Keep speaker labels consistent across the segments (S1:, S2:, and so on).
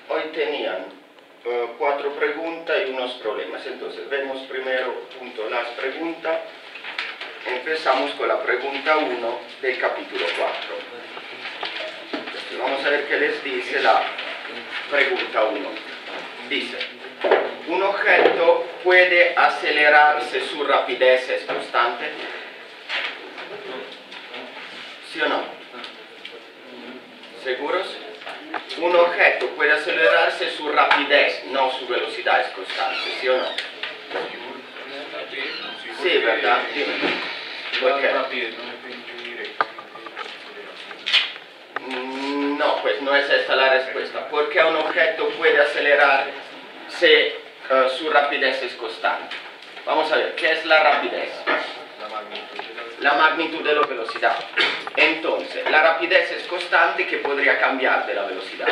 S1: hoy tenían 4 preguntas y unos problemas. Entonces vemos primero las preguntas. Empezamos con la pregunta 1 del capítulo 4. Entonces, vamos a ver qué les dice la pregunta 1. Dice: un objeto puede acelerarse, su rapidez es constante. ¿Sí o no? ¿Seguros? Un objeto puede acelerarse, su rapidez, no su velocidad, es constante. ¿Sí o no? Sí, ¿verdad? Dime. ¿Por qué? No, pues no es esta la respuesta. ¿Por qué un objeto puede acelerar si su rapidez es constante? Vamos a ver, ¿qué es la rapidez? La magnitud de la velocidad. Entonces, la rapidez es constante, que podría cambiar de la velocidad.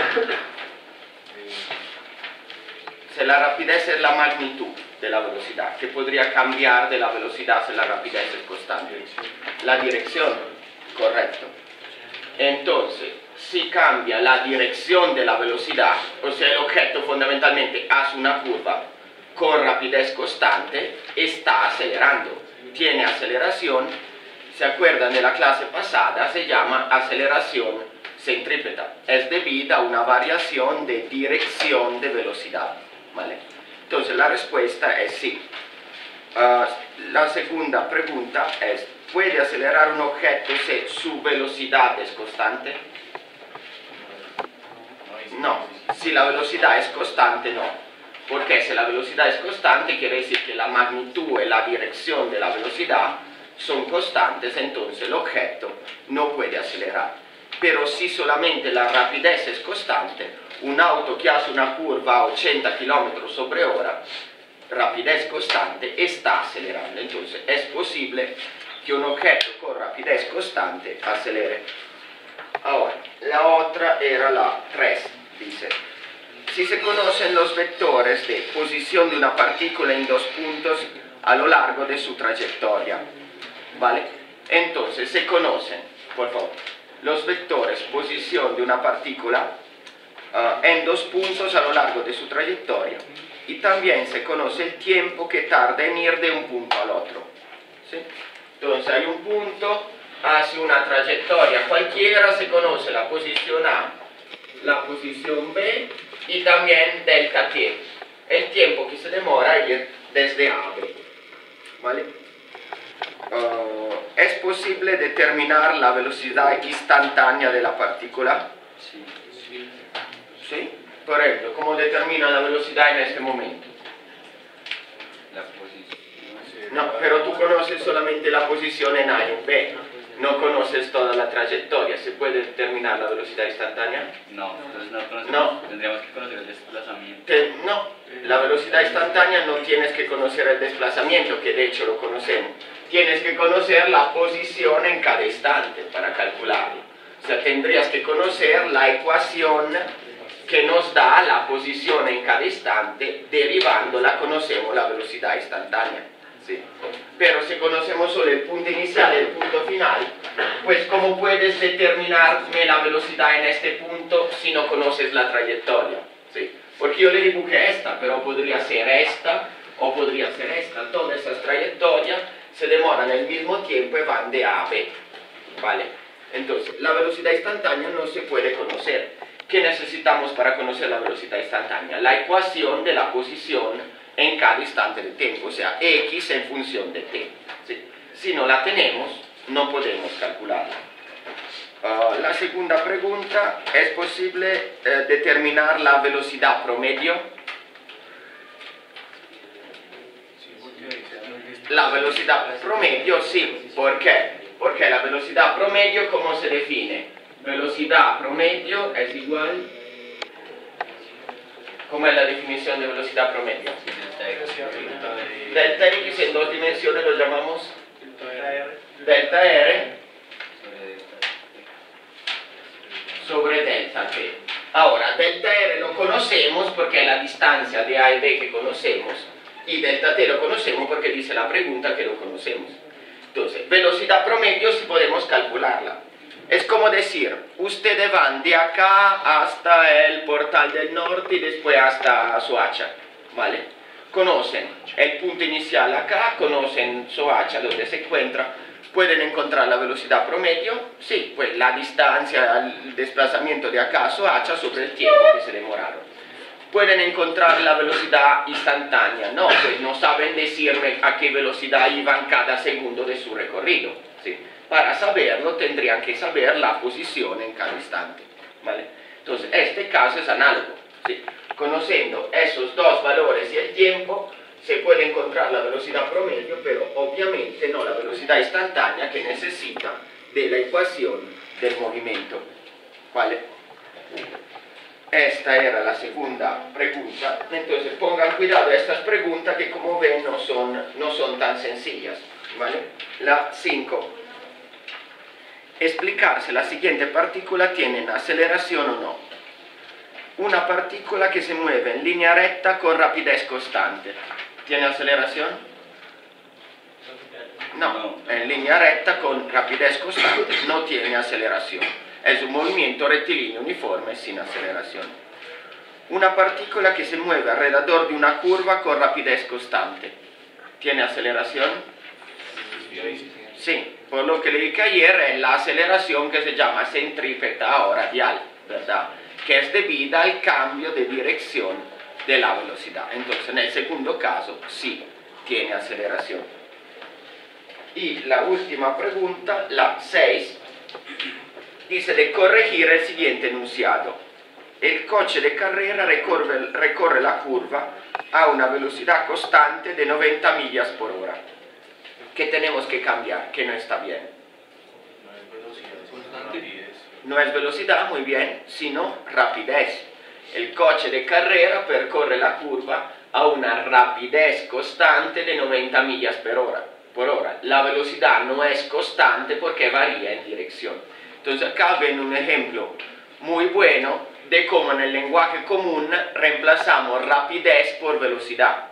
S1: Si la rapidez es la magnitud de la velocidad, que podría cambiar de la velocidad si la rapidez es constante. La dirección, correcto. Entonces, si cambia la dirección de la velocidad, o sea, el objeto fundamentalmente hace una curva con rapidez constante, está acelerando, tiene aceleración. ¿Se acuerdan de la clase pasada? Se llama aceleración centrípeta. Es debida a una variación de dirección de velocidad. ¿Vale? Entonces la respuesta es sí. La segunda pregunta es: ¿puede acelerar un objeto si su velocidad es constante? No. Si la velocidad es constante, no. Porque si la velocidad es constante, quiere decir que la magnitud y la dirección de la velocidad son constantes, entonces el objeto no puede acelerar. Pero si solamente la rapidez es constante, un auto que hace una curva a 80 km/h, rapidez constante, está acelerando. Entonces es posible que un objeto con rapidez constante acelere. Ahora, la otra era la 3, dice: si se conocen los vectores de posición de una partícula en 2 puntos a lo largo de su trayectoria. ¿Vale? Entonces se conocen, por favor, los vectores posición de una partícula en 2 puntos a lo largo de su trayectoria, y también se conoce el tiempo que tarda en ir de un punto al otro. ¿Sí? Entonces hay un punto, hace una trayectoria cualquiera, se conoce la posición A, la posición B y también delta t, el tiempo que se demora a ir desde A a B. ¿Vale? ¿Es posible determinar la velocidad instantánea de la partícula? Sí. ¿Sí? Por ejemplo, ¿cómo determina la velocidad en este momento?
S2: La posición.
S1: No, pero tú conoces solamente la posición en A y en B. No conoces toda la trayectoria. ¿Se puede determinar la velocidad instantánea?
S2: No, entonces no conocemos.
S1: No.
S2: Tendríamos que conocer el desplazamiento.
S1: No, la velocidad instantánea no tienes que conocer el desplazamiento, que de hecho lo conocemos. Tienes que conocer la posición en cada instante para calcularlo. O sea, tendrías que conocer la ecuación que nos da la posición en cada instante. Derivándola conocemos la velocidad instantánea. ¿Sí? Pero si conocemos solo el punto inicial y el punto final, pues ¿cómo puedes determinarme la velocidad en este punto si no conoces la trayectoria? ¿Sí? Porque yo le dibujé esta, pero podría ser esta o podría ser esta. Todas esas trayectorias se demoran el mismo tiempo y van de A a B. ¿Vale? Entonces, la velocidad instantánea no se puede conocer. ¿Qué necesitamos para conocer la velocidad instantánea? La ecuación de la posición en cada instante de tiempo, o sea, x en función de t. ¿Sí? Si no la tenemos, no podemos calcularla. La segunda pregunta: ¿es posible determinar la velocidad promedio? La velocidad promedio sí. ¿Por qué? Porque la velocidad promedio, ¿cómo se define? Velocidad promedio es igual... ¿Cómo es la definición de velocidad promedio? Delta x en 2 dimensiones lo llamamos delta r sobre delta t. Ahora, delta r lo conocemos porque es la distancia de A y B que conocemos, y delta t lo conocemos porque dice la pregunta que lo conocemos. Entonces, velocidad promedio sí podemos calcularla. Es como decir, ustedes van de acá hasta el Portal del Norte y después hasta Soacha, ¿vale? Conocen el punto inicial acá, conocen Soacha, donde se encuentra, pueden encontrar la velocidad promedio, sí, pues la distancia, el desplazamiento de acá a Soacha sobre el tiempo que se demoraron. Pueden encontrar la velocidad instantánea, no, pues no saben decirme a qué velocidad iban cada segundo de su recorrido, ¿sí? Para saberlo tendrían que saber la posición en cada instante, ¿vale? Entonces, este caso es análogo, ¿sí? Conociendo esos dos valores y el tiempo, se puede encontrar la velocidad promedio, pero obviamente no la velocidad instantánea que necesita de la ecuación del movimiento, ¿vale? Esta era la segunda pregunta. Entonces pongan cuidado a estas preguntas que, como ven, no son tan sencillas, ¿vale? La 5. Explicar si la siguiente partícula tiene aceleración o no. Una partícula que se mueve en línea recta con rapidez constante. ¿Tiene aceleración? No, en línea recta con rapidez constante no tiene aceleración. Es un movimiento rectilíneo uniforme sin aceleración. Una partícula que se mueve alrededor de una curva con rapidez constante. ¿Tiene aceleración? Sí, por lo que le dije ayer, es la aceleración que se llama centrípeta o radial, ¿verdad? Que es debida al cambio de dirección de la velocidad. Entonces, en el segundo caso, sí, tiene aceleración. Y la última pregunta, la 6, dice de corregir el siguiente enunciado. El coche de carrera recorre la curva a una velocidad constante de 90 millas por hora. ¿Qué tenemos que cambiar? Que no está bien. No es velocidad, muy bien, sino rapidez. El coche de carrera percorre la curva a una rapidez constante de 90 millas por hora. La velocidad no es constante porque varía en dirección. Entonces acá ven un ejemplo muy bueno de cómo en el lenguaje común reemplazamos rapidez por velocidad,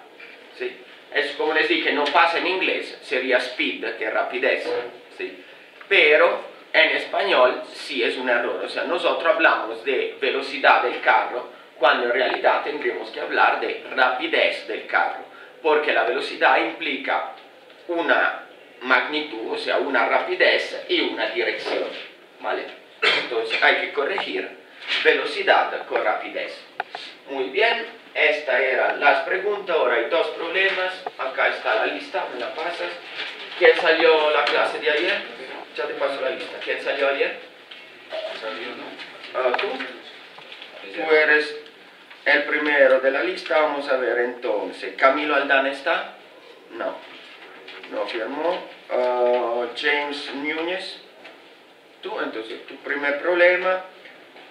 S1: ¿sí? Es como les dije, no pasa en inglés, sería speed, que es rapidez, ¿sí? Pero en español sí es un error, o sea, nosotros hablamos de velocidad del carro cuando en realidad tendríamos que hablar de rapidez del carro, porque la velocidad implica una magnitud, o sea, una rapidez y una dirección, ¿vale? Entonces hay que corregir velocidad con rapidez. Muy bien. Estas eran las preguntas, ahora hay dos problemas, acá está la lista, me la pasas. ¿Quién salió la clase de ayer? Ya te paso la lista. ¿Quién salió ayer? ¿Tú? Tú eres el primero de la lista, vamos a ver entonces. ¿Camilo Aldana está? No, no firmó. James Núñez, tú, entonces tu primer problema,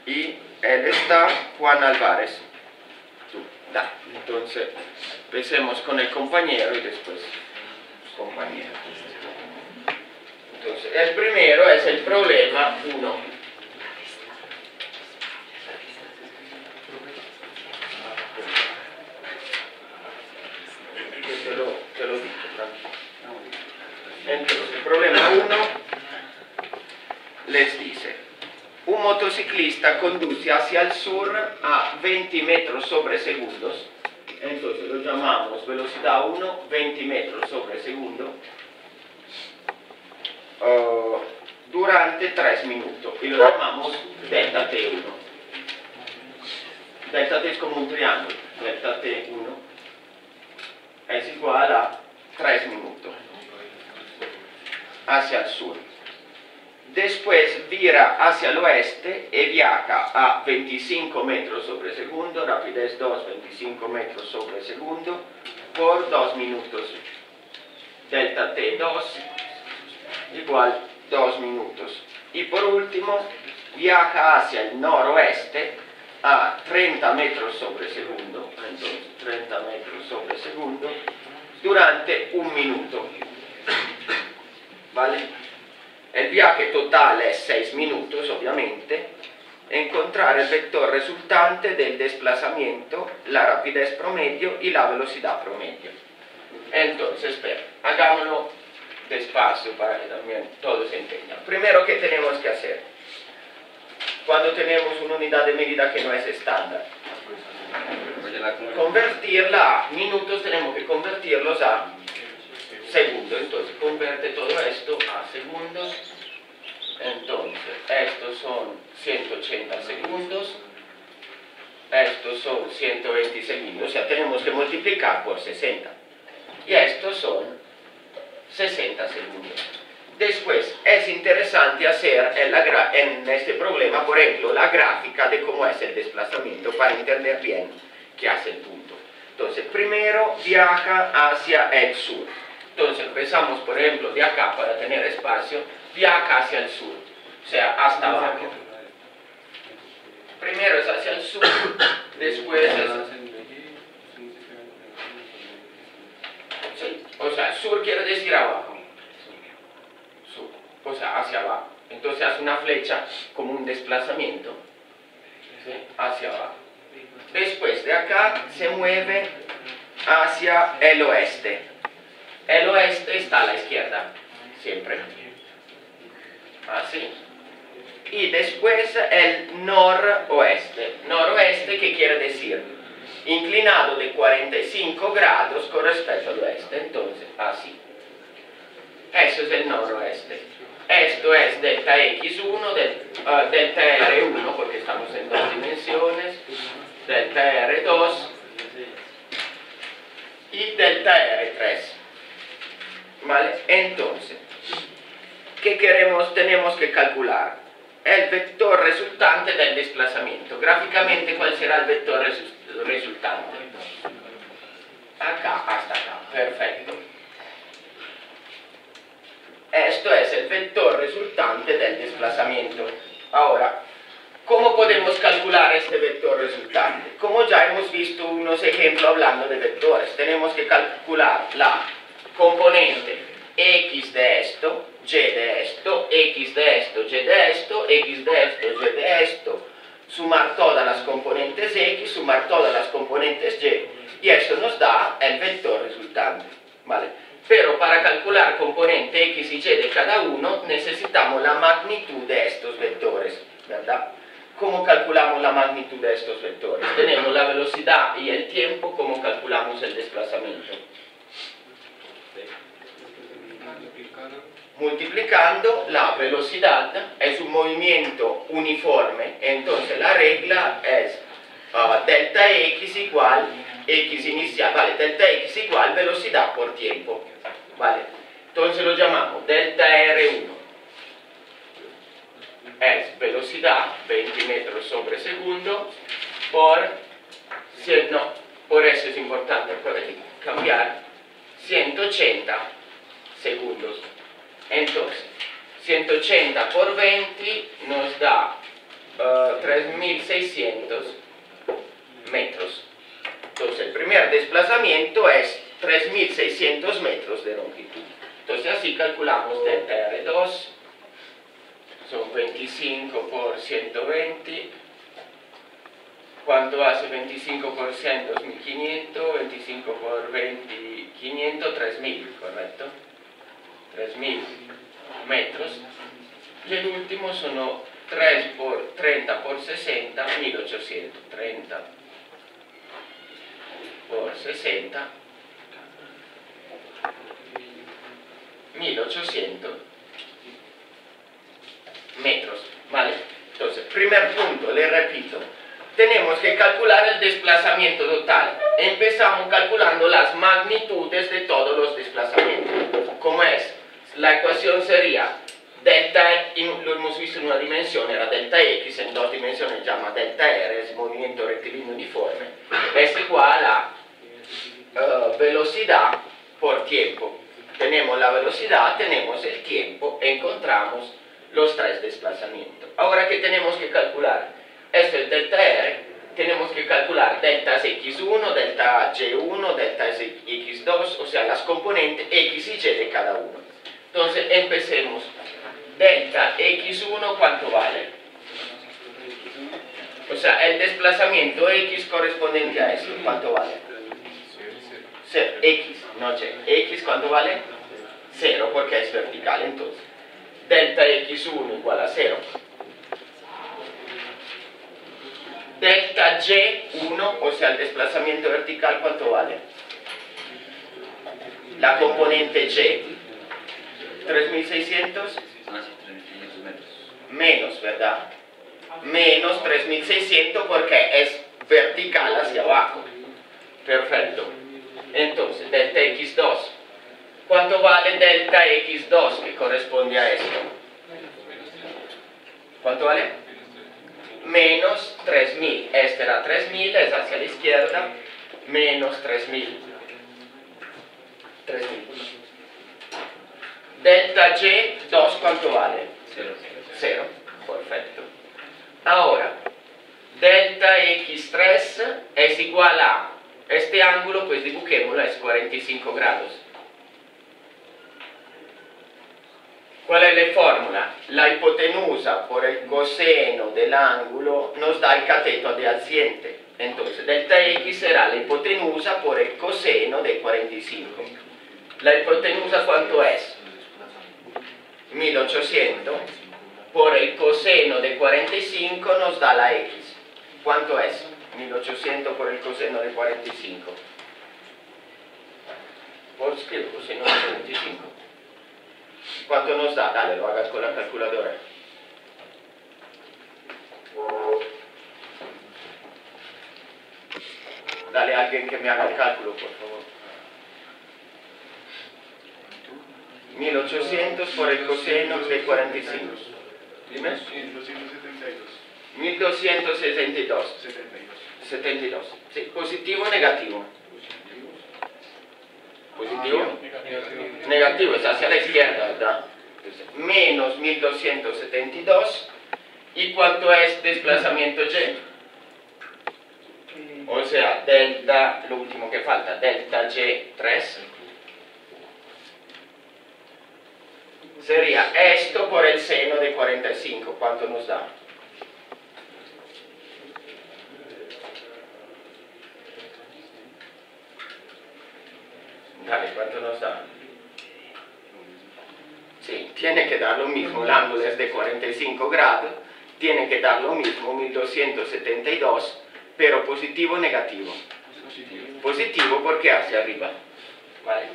S1: y él está, Juan Álvarez. Da. Entonces, empecemos con el compañero y después compañero. Entonces, el primero es el problema 1. Te lo digo, tranquilo. Entonces, el problema 1 les dice: un motociclista conduce hacia el sur a 20 metros sobre segundos, entonces lo llamamos velocidad 1, 20 metros sobre segundo, durante 3 minutos, y lo llamamos delta T1. Delta T es como un triángulo, delta T1 es igual a 3 minutos hacia el sur. Después vira hacia el oeste y viaja a 25 metros sobre segundo, rapidez 2, 25 metros sobre segundo, por 2 minutos. Delta T2 igual 2 minutos. Y por último, viaja hacia el noroeste a 30 metros sobre segundo, entonces 30 metros sobre segundo, durante 1 minuto. ¿Vale? El viaje total es 6 minutos, obviamente. Encontrar el vector resultante del desplazamiento, la rapidez promedio y la velocidad promedio. Entonces, espera, hagámoslo despacio para que también todos se entiendan. Primero, ¿qué tenemos que hacer? cuando tenemos una unidad de medida que no es estándar. Convertirla a minutos, tenemos que convertirlos a segundos. Entonces convierte todo esto a segundos. Entonces estos son 180 segundos, estos son 120 segundos, o sea, tenemos que multiplicar por 60. Y estos son 60 segundos. Después es interesante hacer en este problema, por ejemplo, la gráfica de cómo es el desplazamiento para entender bien qué hace el punto. Entonces, primero viaja hacia el sur. Entonces, empezamos, por ejemplo, de acá para tener espacio, viaja hacia el sur, o sea, hasta abajo. Primero es hacia el sur, después es... Sí, o sea, sur quiere decir abajo. O sea, hacia abajo. Entonces hace una flecha como un desplazamiento, ¿sí?, hacia abajo. Después de acá se mueve hacia el oeste. El oeste está a la izquierda, siempre. Así. Y después el noroeste. Noroeste, ¿qué quiere decir? Inclinado de 45 grados con respecto al oeste. Entonces, así. Eso es el noroeste. Esto es delta x1, delta r1, porque estamos en dos dimensiones, delta r2 y delta r3. ¿Vale? Entonces, ¿qué queremos? Tenemos que calcular el vector resultante del desplazamiento. Gráficamente, ¿cuál será el vector resultante? Acá, hasta acá. Perfecto. Esto es el vector resultante del desplazamiento. Ahora, ¿cómo podemos calcular este vector resultante? Como ya hemos visto unos ejemplos hablando de vectores, tenemos que calcular la componente x de esto, y de esto, x de esto, y de esto, x de esto, y de esto, sumar todas las componentes x, sumar todas las componentes y esto nos da el vector resultante, ¿vale? Pero para calcular componente x y y de cada uno necesitamos la magnitud de estos vectores, ¿verdad? ¿Cómo calculamos la magnitud de estos vectores? Tenemos la velocidad y el tiempo. ¿Cómo calculamos el desplazamiento? Multiplicando la velocidad, es un movimiento uniforme, entonces la regla es delta x igual x inicial, vale, delta x igual velocidad por tiempo, vale, entonces lo llamamos delta r1, es velocidad 20 metros sobre segundo por eso es importante cambiar 180 segundos. Entonces 180 por 20 nos da 3600 metros. Entonces el primer desplazamiento es 3600 metros de longitud. Entonces así calculamos delta R2, son 25 por 120. ¿Cuánto hace 25 por 100? 2500, 25 por 20, 500, 3000, ¿correcto? 3000 metros. Y el último son 30 por 60, 1800. 30 por 60, 1800 metros, ¿vale? Entonces, primer punto, le repito, tenemos que calcular el desplazamiento total. Empezamos calculando las magnitudes de todos los desplazamientos. ¿Cómo es? La ecuación sería delta, lo hemos visto en una dimensión, era delta x, en dos dimensiones llama delta r, es movimiento rectilíneo uniforme, es igual a velocidad por tiempo. Tenemos la velocidad, tenemos el tiempo, encontramos los tres desplazamientos. Ahora, ¿qué tenemos que calcular? Esto es delta r, tenemos que calcular delta x1, delta y1, delta x2, o sea, las componentes x y y de cada uno. Entonces, empecemos. Delta x1, ¿cuánto vale? O sea, el desplazamiento x correspondiente a eso, ¿cuánto vale? 0, x, no y. X, ¿cuánto vale? 0, porque es vertical, entonces. Delta x1 igual a 0. delta Y1, o sea, el desplazamiento vertical, ¿cuánto vale? La componente Y, 3600
S2: Ah, sí, 3.500 metros.
S1: menos, ¿verdad? Menos 3600 porque es vertical hacia abajo. Perfecto. Entonces, delta X2. ¿Cuánto vale delta X2 que corresponde a esto? ¿Cuánto vale? Menos 3000. Este era 3000, es hacia la izquierda. Menos 3000. 3000. Delta Y2, ¿cuánto vale?
S2: 0.
S1: 0. Perfecto. Ahora, delta X3 es igual a este ángulo, pues dibujémoslo, es 45 grados. ¿Cuál es la fórmula? La hipotenusa por el coseno del ángulo nos da el cateto adyacente. Entonces, delta X será la hipotenusa por el coseno de 45. ¿La hipotenusa cuánto es? 1800 por el coseno de 45 nos da la X. ¿Cuánto es? 1800 por el coseno de 45. Por qué el coseno de 45. ¿Cuánto nos da? Dale, lo hagas con la calculadora. Dale a alguien que me haga el cálculo, por favor. 1800 por el coseno de 45. Dime. 1262. 72. Sí, positivo o negativo. Positivo. Negativo, es hacia la izquierda, ¿verdad? Entonces, menos 1272. ¿Y cuánto es desplazamiento Y? O sea, delta, lo último que falta, delta Y3. Sería esto por el seno de 45. ¿Cuánto nos da? Dale, ¿cuánto nos da? Sí, tiene que dar lo mismo, el ángulo es de 45 grados, tiene que dar lo mismo, 1272, pero positivo o negativo. Positivo porque hacia arriba, ¿vale?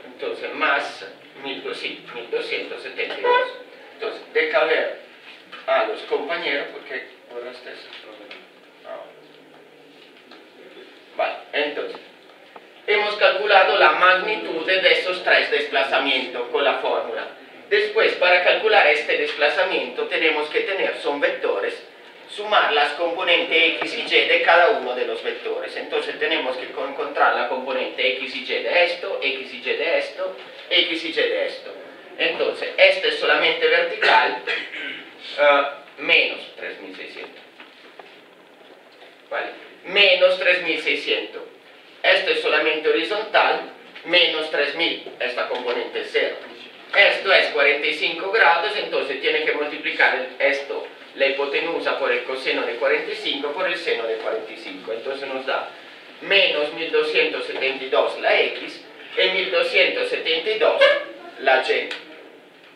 S1: Entonces, más 1272. Entonces, deja ver a los compañeros, porque borraste eso. Vale, entonces, hemos calculado la magnitud de estos tres desplazamientos con la fórmula. Después, para calcular este desplazamiento, tenemos que tener, son vectores, sumar las componentes X y Y de cada uno de los vectores. Entonces tenemos que encontrar la componente X y Y de esto, X y Y de esto, X y Y de esto. Entonces, este es solamente vertical, menos 3600. ¿Vale? Menos 3600. Esto es solamente horizontal, menos 3000. Esta componente es 0. Esto es 45 grados, entonces tiene que multiplicar esto, la hipotenusa por el coseno de 45 por el seno de 45. Entonces nos da menos 1272 la X y 1272 la Y.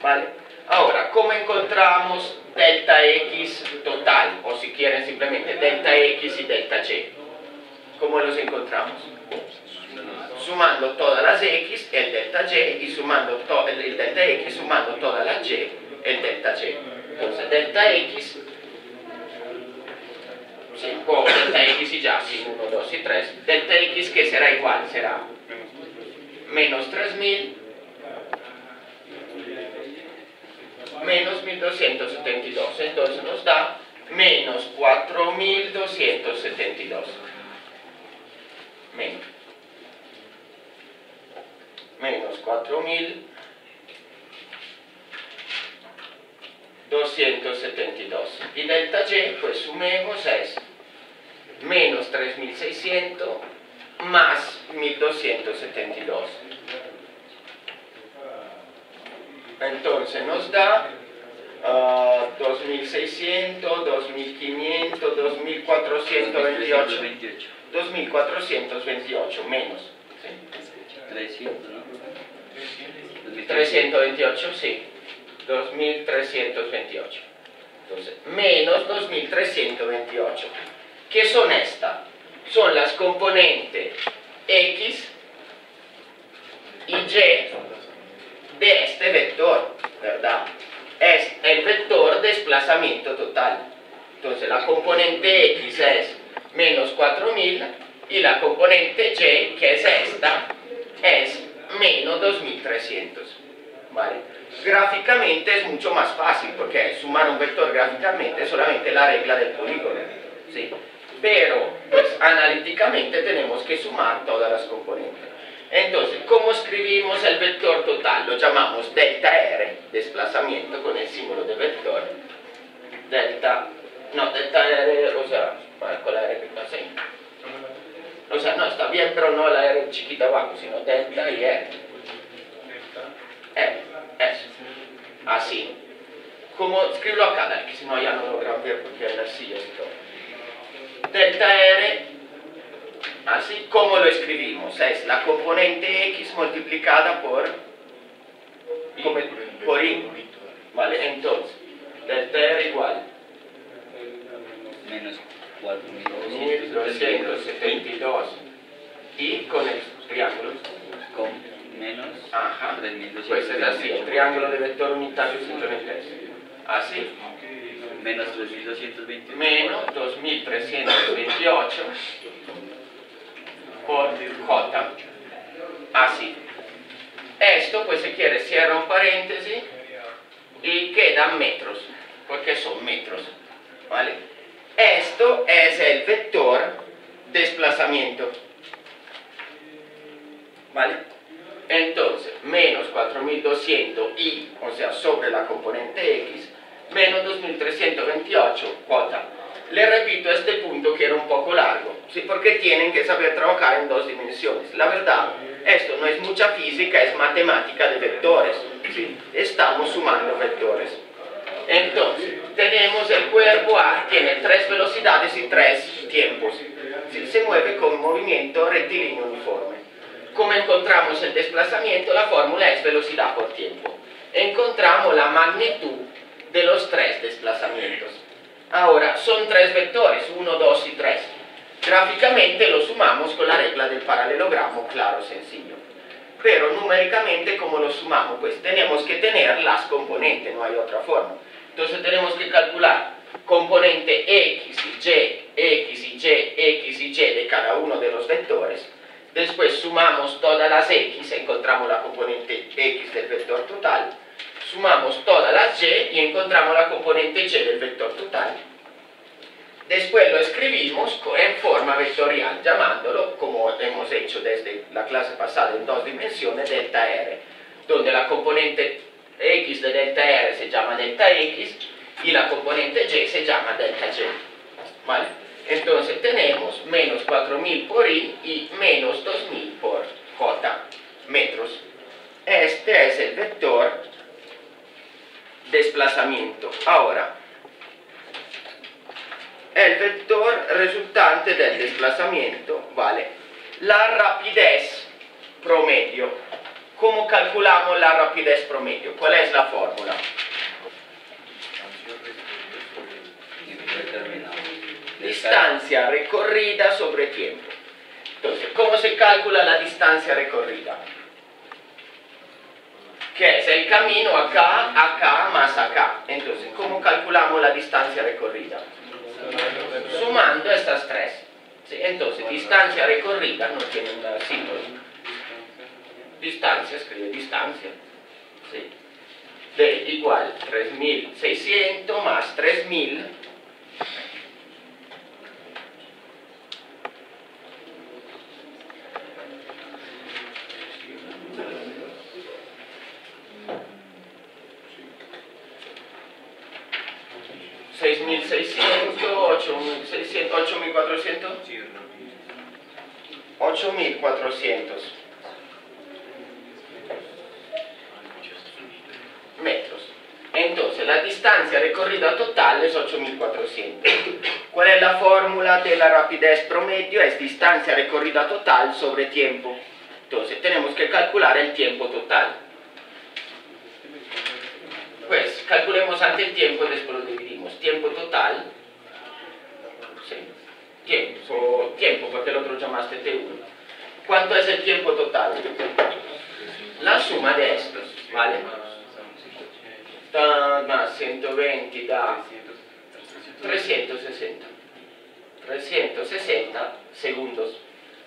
S1: ¿Vale? Ahora, ¿cómo encontramos delta X total? O si quieren simplemente delta X y delta Y. ¿Cómo los encontramos? Sumando todas las X, el delta Y, y sumando el delta X, sumando todas las Y, el delta Y. Entonces, delta X, sí, o delta X y ya, sí, 1, 2 y 3. Delta X, que será igual, será menos 3000, menos 1272. Entonces nos da menos 4272. Menos 4272. Y delta Y, pues sumemos, es menos 3600 más 1272. Entonces nos da 2600, 2500, 2428. 2428 menos. ¿Sí?
S2: 300, ¿no?
S1: 328, sí. 2328. Entonces, menos 2328. ¿Qué son estas? Son las componentes X y Y de este vector, ¿verdad? Es el vector desplazamiento total. Entonces la componente X es menos 4000 y la componente Y, que es esta, es menos 2300. ¿Vale? Gráficamente es mucho más fácil porque sumar un vector gráficamente es solamente la regla del polígono, ¿sí? Pero pues analíticamente tenemos que sumar todas las componentes. Entonces, ¿cómo escribimos el vector total? Lo llamamos delta R, desplazamiento con el símbolo de vector. Delta R, o sea, con la R que está así. O sea, no, está bien, pero no la R chiquita abajo, sino delta y R. Eso. Así. Como escribirlo acá, dale, que si no ya no lo logran ver porque hay las sillas y todo. Delta R, así como lo escribimos, es la componente X multiplicada por Y. ¿Vale? Entonces, delta R igual
S2: Menos 4.272.
S1: 1272 y con el triángulo
S2: Con menos
S1: ajá,
S2: 3.200.
S1: pues es así, el triángulo de vector unitario simplemente es así,
S2: Menos 3.228.
S1: menos 2328 por J, así. Esto pues si quieres cierra un paréntesis y quedan metros, porque son metros, ¿vale? Esto es el vector desplazamiento, ¿vale? Entonces, menos 4200 y, o sea, sobre la componente X, menos 2328 J. Le repito este punto que era un poco largo, ¿sí? Porque tienen que saber trabajar en dos dimensiones. La verdad, esto no es mucha física, es matemática de vectores, ¿sí? Estamos sumando vectores. Entonces, tenemos el cuerpo A, tiene 3 velocidades y 3 tiempos. ¿Sí? Se mueve con movimiento rectilíneo uniforme. Como encontramos el desplazamiento, la fórmula es velocidad por tiempo. Encontramos la magnitud de los 3 desplazamientos. Ahora, son 3 vectores, 1, 2 y 3. Gráficamente lo sumamos con la regla del paralelogramo, claro, sencillo. Pero numéricamente, ¿cómo lo sumamos? Pues tenemos que tener las componentes, no hay otra forma. Entonces tenemos que calcular componente X y Y, X y Y, X y Y de cada uno de los vectores. Después sumamos todas las X, encontramos la componente X del vector total. Sumamos todas las Y y encontramos la componente Y del vector total. Después lo escribimos en forma vectorial, llamándolo, como hemos hecho desde la clase pasada, en dos dimensiones, delta R, donde la componente X de delta R se llama delta X y la componente Y se llama delta Y. ¿Vale? Entonces tenemos menos 4000 por Y y menos 2000 por J metros. Este es el vector desplazamiento. Ahora, el vector resultante del desplazamiento vale la rapidez promedio. ¿Cómo calculamos la rapidez promedio? ¿Cuál es la fórmula? Distancia recorrida sobre tiempo. Entonces, ¿cómo se calcula la distancia recorrida? Que es el camino acá, acá, más acá. Entonces, ¿cómo calculamos la distancia recorrida? Sumando estas tres. ¿Sí? Entonces, distancia recorrida no tiene un símbolo. Distancia, escribe distancia. ¿Sí? D igual 3600 más 3000. $6.600, $8.600, $8.400, $8.400 metros. Entonces la distancia recorrida total es 8.400. ¿Cuál es la fórmula de la rapidez promedio? Es distancia recorrida total sobre tiempo. Entonces tenemos que calcular el tiempo total. Pues calculemos antes el tiempo y después lo dividimos. Tiempo total, sí. llamaste T1. ¿Cuánto es el tiempo total? La suma de estos, ¿vale? Más 120 da 360. 360 segundos.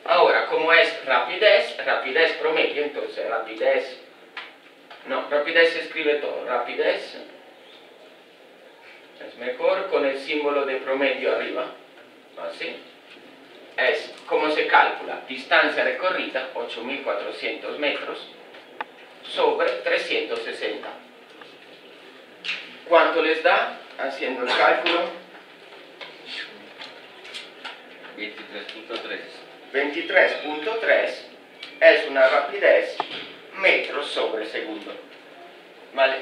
S1: Ahora, como es rapidez promedio, entonces rapidez se escribe todo, rapidez es mejor con el símbolo de promedio arriba, así. Es como se calcula, distancia recorrida, 8.400 metros, sobre 360. ¿Cuánto les da? Haciendo el cálculo.
S2: 23.3.
S1: 23.3 es una rapidez metros sobre segundo. ¿Vale?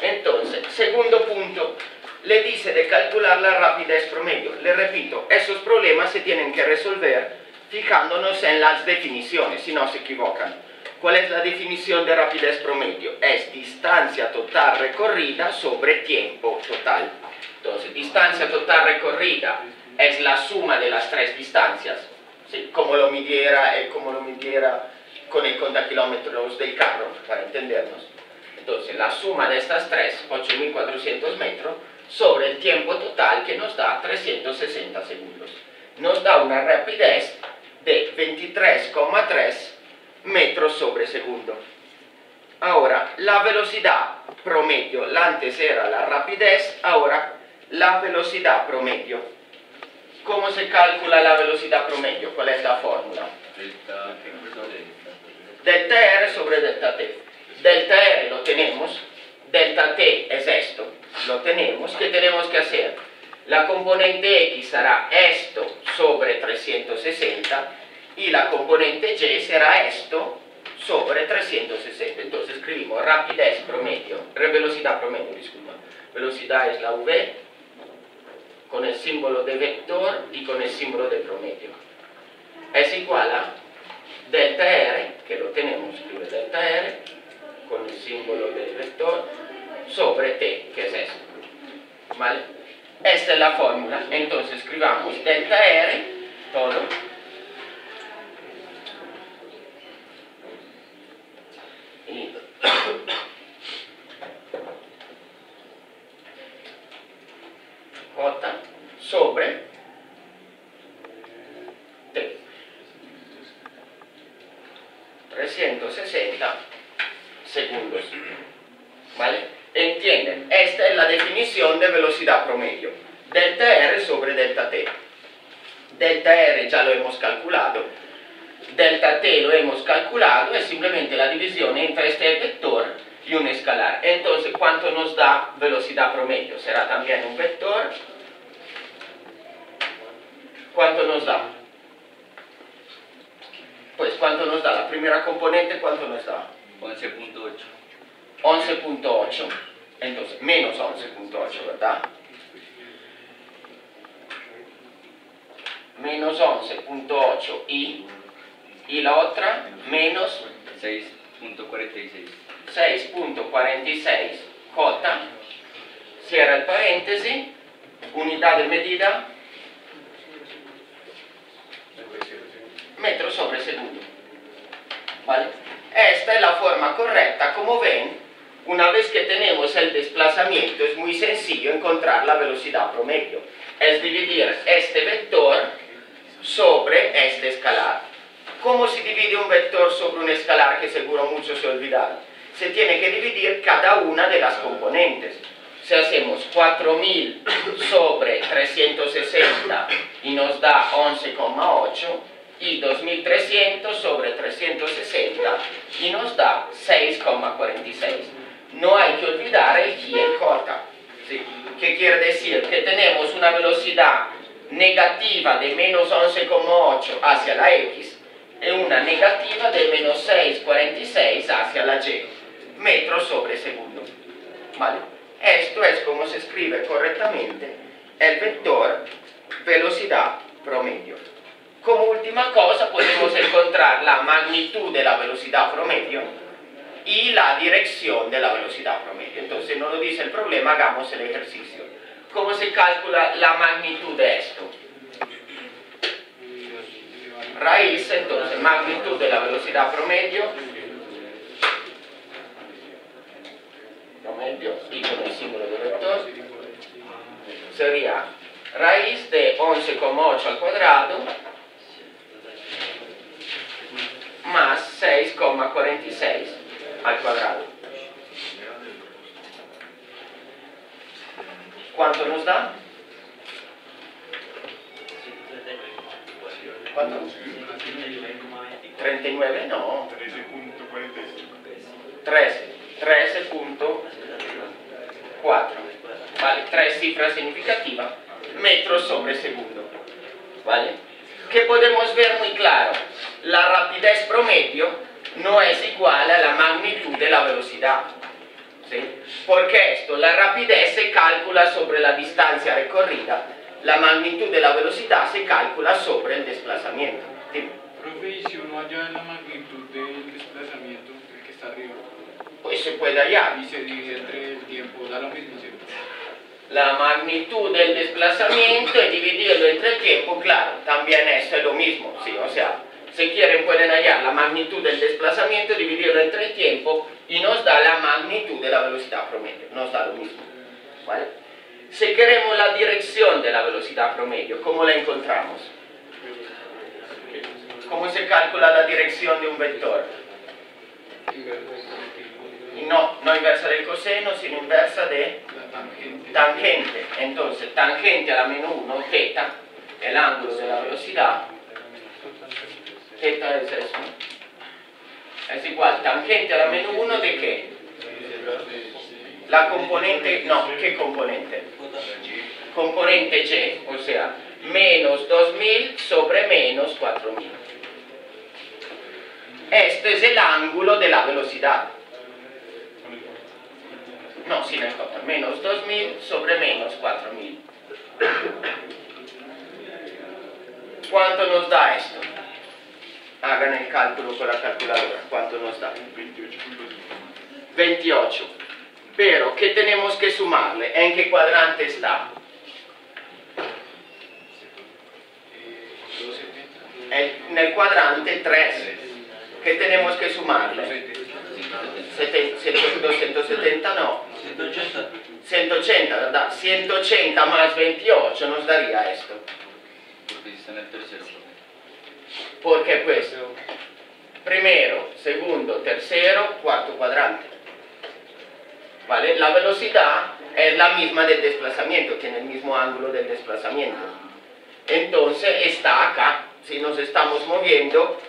S1: Entonces, segundo punto, le dice de calcular la rapidez promedio. Le repito, esos problemas se tienen que resolver fijándonos en las definiciones, si no se equivocan. ¿Cuál es la definición de rapidez promedio? Es distancia total recorrida sobre tiempo total. Entonces, distancia total recorrida es la suma de las tres distancias, ¿sí? Como lo midiera con el contakilómetros del carro, para entendernos. Entonces, la suma de estas tres, 8.400 metros, sobre el tiempo total que nos da 360 segundos. Nos da una rapidez de 23,3 metros sobre segundo. Ahora, la velocidad promedio, la antes era la rapidez, ahora la velocidad promedio. ¿Cómo se calcula la velocidad promedio? ¿Cuál es la fórmula? Delta R sobre delta T. Delta R lo tenemos, delta T es esto, lo tenemos. ¿Qué tenemos que hacer? La componente X será esto sobre 360 y la componente Y será esto sobre 360. Entonces escribimos rapidez promedio, velocidad promedio, disculpa. Velocidad es la V con el símbolo de vector y con el símbolo de promedio. Es igual a delta R, que lo tenemos, escribe delta R con el símbolo de vector sobre T, que es esto. ¿Vale? Esta es la fórmula. Entonces escribamos delta R, todo, y J sobre T. 360 segundos. ¿Vale? ¿Entienden? Esta es la definición de velocidad promedio. Delta R sobre delta T. Delta R ya lo hemos calculado. Delta T lo hemos calculado, es simplemente la división entre este vector y un escalar. Entonces, ¿cuánto nos da velocidad promedio? Será también un vector. ¿Cuánto nos da? Pues, ¿cuánto nos da? La primera componente, ¿cuánto nos da?
S2: 11.8.
S1: 11.8. Entonces, menos 11.8, ¿verdad? Menos 11.8 y la otra menos
S2: 6.46.
S1: 6.46 J, cierra el paréntesis, unidad de medida, metros sobre segundo. ¿Vale? Esta es la forma correcta. Como ven, una vez que tenemos el desplazamiento, es muy sencillo encontrar la velocidad promedio. Es dividir este vector sobre este escalar. ¿Cómo se divide un vector sobre un escalar que seguro muchos se olvidaron? Se tiene que dividir cada una de las componentes. Si hacemos 4000 sobre 360 y nos da 11,8 y 2300 sobre 360 y nos da 6,46. No hay que olvidar el G y el J. ¿Sí? ¿Qué quiere decir? Que tenemos una velocidad negativa de menos 11,8 hacia la X y una negativa de menos 6,46 hacia la Y, metros sobre segundo. ¿Vale? Esto es como se escribe correctamente el vector velocidad promedio. Como última cosa podemos encontrar la magnitud de la velocidad promedio y la dirección de la velocidad promedio. Entonces no lo dice el problema, hagamos el ejercicio. ¿Cómo se calcula la magnitud de esto? raíz, entonces magnitud de la velocidad promedio, y con el símbolo de vector, sería raíz de 11,8 al cuadrado más 6,46 al cuadrado. ¿Cuánto nos da? ¿Cuánto? 39, no. 13.4. ¿Vale? 3 cifras significativas, metros sobre segundo. ¿Vale? ¿Qué podemos ver muy claro? La rapidez promedio no es igual a la magnitud de la velocidad. ¿Sí? Porque esto, la rapidez se calcula sobre la distancia recorrida, la magnitud de la velocidad se calcula sobre el desplazamiento. Dime.
S3: Profe, ¿y si uno halla la magnitud del desplazamiento, el que está arriba,
S1: Pues se puede hallar.
S3: y se divide entre el tiempo, da lo mismo, ¿cierto?
S1: La magnitud del desplazamiento y dividirlo entre el tiempo, claro, también esto es lo mismo, ¿sí? O sea, si quieren pueden hallar la magnitud del desplazamiento, dividirlo entre el tiempo y nos da la magnitud de la velocidad promedio, nos da lo mismo, ¿vale? Si queremos la dirección de la velocidad promedio, ¿cómo la encontramos? ¿Cómo se calcula la dirección de un vector? No inversa del coseno, sino inversa de tangente. Entonces, tangente a la menos 1, θ, el ángulo de la velocidad. θ es eso. Es igual, tangente a la menos 1 de qué? La componente, no, ¿qué componente? Componente y, o sea, menos 2000 sobre menos 4000. Este es el ángulo de la velocidad. No, sin el J, menos 2000 sobre menos 4000. ¿Cuánto nos da esto? Hagan el cálculo con la calculadora. ¿Cuánto nos da? 28. Pero, ¿qué tenemos que sumarle? ¿En qué cuadrante está? En el cuadrante 3. ¿Qué tenemos que sumarle? 270 no. 180, ¿verdad? 180 más 28 nos daría esto.
S2: Porque está en el tercero.
S1: Porque pues, primero, segundo, tercero, cuarto cuadrante. ¿Vale? La velocidad es la misma del desplazamiento, tiene el mismo ángulo del desplazamiento. Entonces está acá, si nos estamos moviendo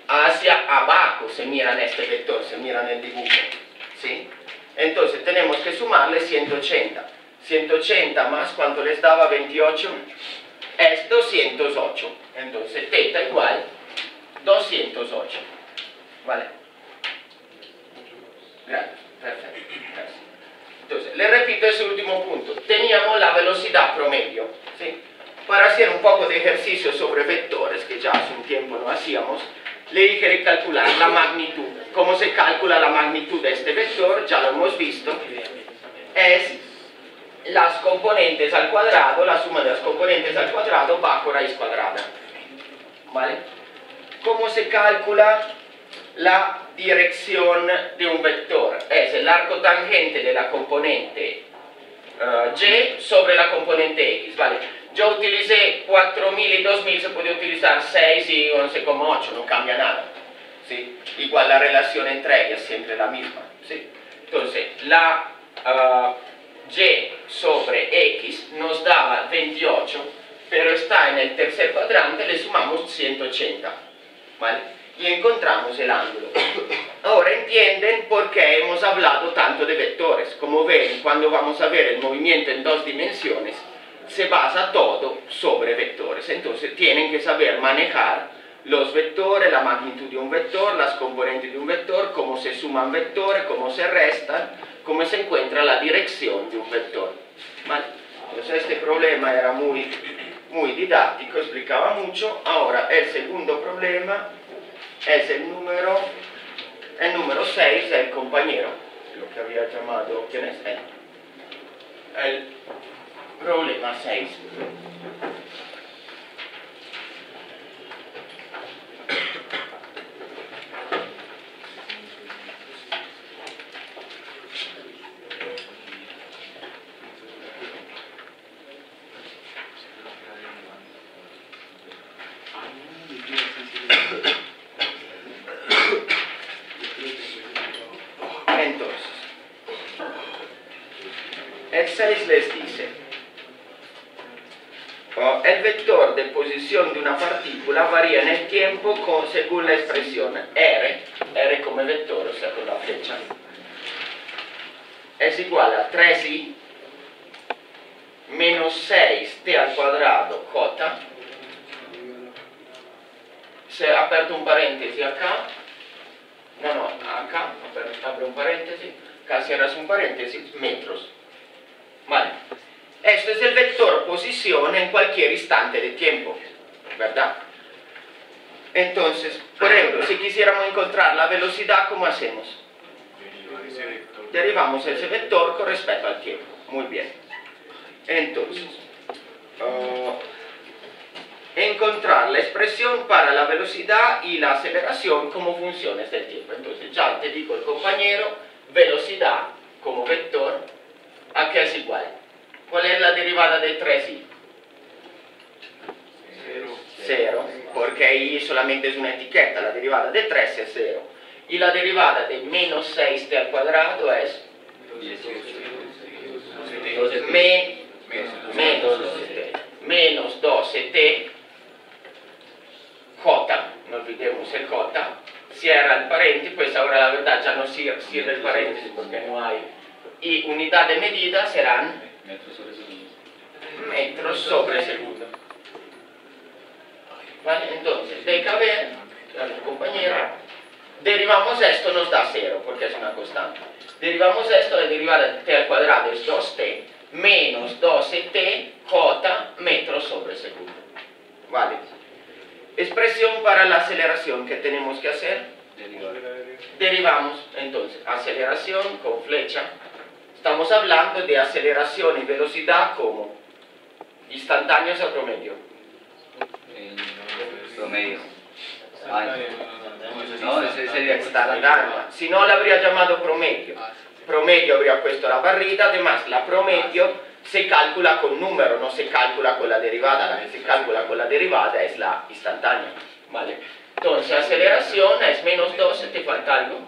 S1: hacia abajo, se miran este vector, se miran el dibujo, ¿sí? Entonces tenemos que sumarle 180. 180 más, ¿cuánto les daba? 28, es 208. Entonces θ igual 208. ¿Vale? Gracias, perfecto, gracias. Entonces, le repito ese último punto. Teníamos la velocidad promedio, ¿sí? Para hacer un poco de ejercicio sobre vectores, que ya hace un tiempo no hacíamos, le dije de calcular la magnitud. ¿Cómo se calcula la magnitud de este vector? Ya lo hemos visto. Es las componentes al cuadrado, la suma de las componentes al cuadrado bajo raíz cuadrada. ¿Vale? ¿Cómo se calcula la dirección de un vector? Es el arco tangente de la componente y sobre la componente x. ¿Vale? Yo utilicé 4000 y 2000, se puede utilizar 6 y 11,8, no cambia nada, ¿sí? Igual la relación entre ellas siempre la misma, ¿sí? Entonces, la y sobre x nos daba 28, pero está en el tercer cuadrante, le sumamos 180, ¿vale? Y encontramos el ángulo. Ahora entienden por qué hemos hablado tanto de vectores. Como ven, cuando vamos a ver el movimiento en 2 dimensiones, se basa todo sobre vectores. Entonces tienen que saber manejar los vectores, la magnitud de un vector, las componentes de un vector, cómo se suman vectores, cómo se restan, cómo se encuentra la dirección de un vector. ¿Vale? Entonces este problema era muy didáctico, explicaba mucho. Ahora el segundo problema es el número 6 del compañero, lo que había llamado, ¿quién es él? El problema 6. 6 les dice, el vector de posición de una partícula varía en el tiempo según la expresión R come vector, o sea con la flecha, es igual a 3i menos 6t al cuadrado j, se ha aperto un paréntesis acá, acá, abre un paréntesis, acá cierras un paréntesis, metros. Vale. Esto es el vector posición en cualquier instante de tiempo, ¿verdad? Entonces, por ejemplo, si quisiéramos encontrar la velocidad, ¿cómo hacemos? Derivamos ese vector con respecto al tiempo. Muy bien. Entonces, encontrar la expresión para la velocidad y la aceleración como funciones del tiempo. Entonces, ya te digo el compañero, velocidad como vector, ¿a qué es igual? ¿Cuál es la derivada de 3i? 0, porque ahí solamente es una etiqueta, la derivada de 3 es 0. Y la derivada de menos 6t al cuadrado es menos 12t j, no olvidemos el j, cierra el paréntesis, pues ahora la verdad ya no cierra el paréntesis porque no hay, y unidad de medida serán metros sobre segundo. ¿Vale? Entonces, de caber, compañero, derivamos esto, nos da 0 porque es una constante. Derivamos esto, la derivada de t al cuadrado es 2t menos 12t j metros sobre segundo. ¿Vale? Expresión para la aceleración, ¿qué tenemos que hacer? Derivamos, entonces, aceleración con flecha. Estamos hablando de aceleración y velocidad como instantáneos a promedio.
S2: Promedio. No, ese sería
S1: Instantánea. Si no, la habría llamado promedio. Promedio habría puesto la barrita, además la promedio se calcula con número, no se calcula con la derivada, la que se calcula con la derivada es la instantánea. ¿Vale? Entonces, aceleración es menos 12, ¿te falta algo?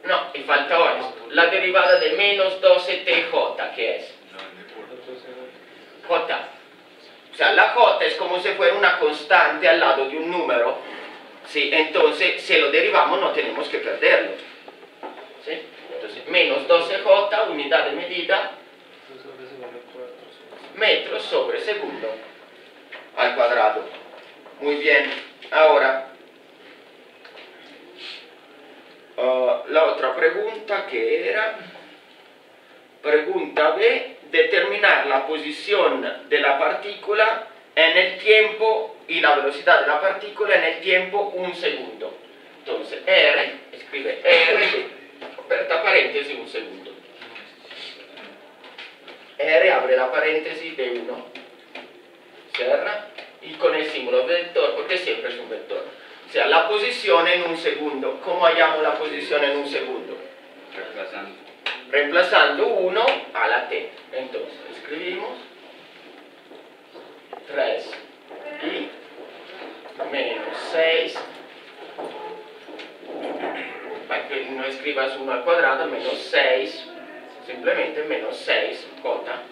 S1: No, y falta ahora. La derivada de menos 12tj, ¿qué es? J. O sea, la j es como si fuera una constante al lado de un número. ¿Sí? Entonces, si lo derivamos no tenemos que perderlo. ¿Sí? Entonces, menos 12j, unidad de medida, metros sobre segundo al cuadrado. Muy bien. Ahora, la otra pregunta que era, pregunta B, determinar la posición de la partícula en el tiempo y la velocidad de la partícula en el tiempo 1 segundo. Entonces, R, escribe R, aperta paréntesis 1 segundo. R abre la paréntesis de 1, cierra, y con el símbolo vector, porque siempre es un vector. O sea, la posición en 1 segundo. ¿Cómo hallamos la posición en 1 segundo? Reemplazando 1 a la t. Entonces, escribimos 3 y menos 6. Para que no escribas 1 al cuadrado, menos 6. Simplemente menos 6 j.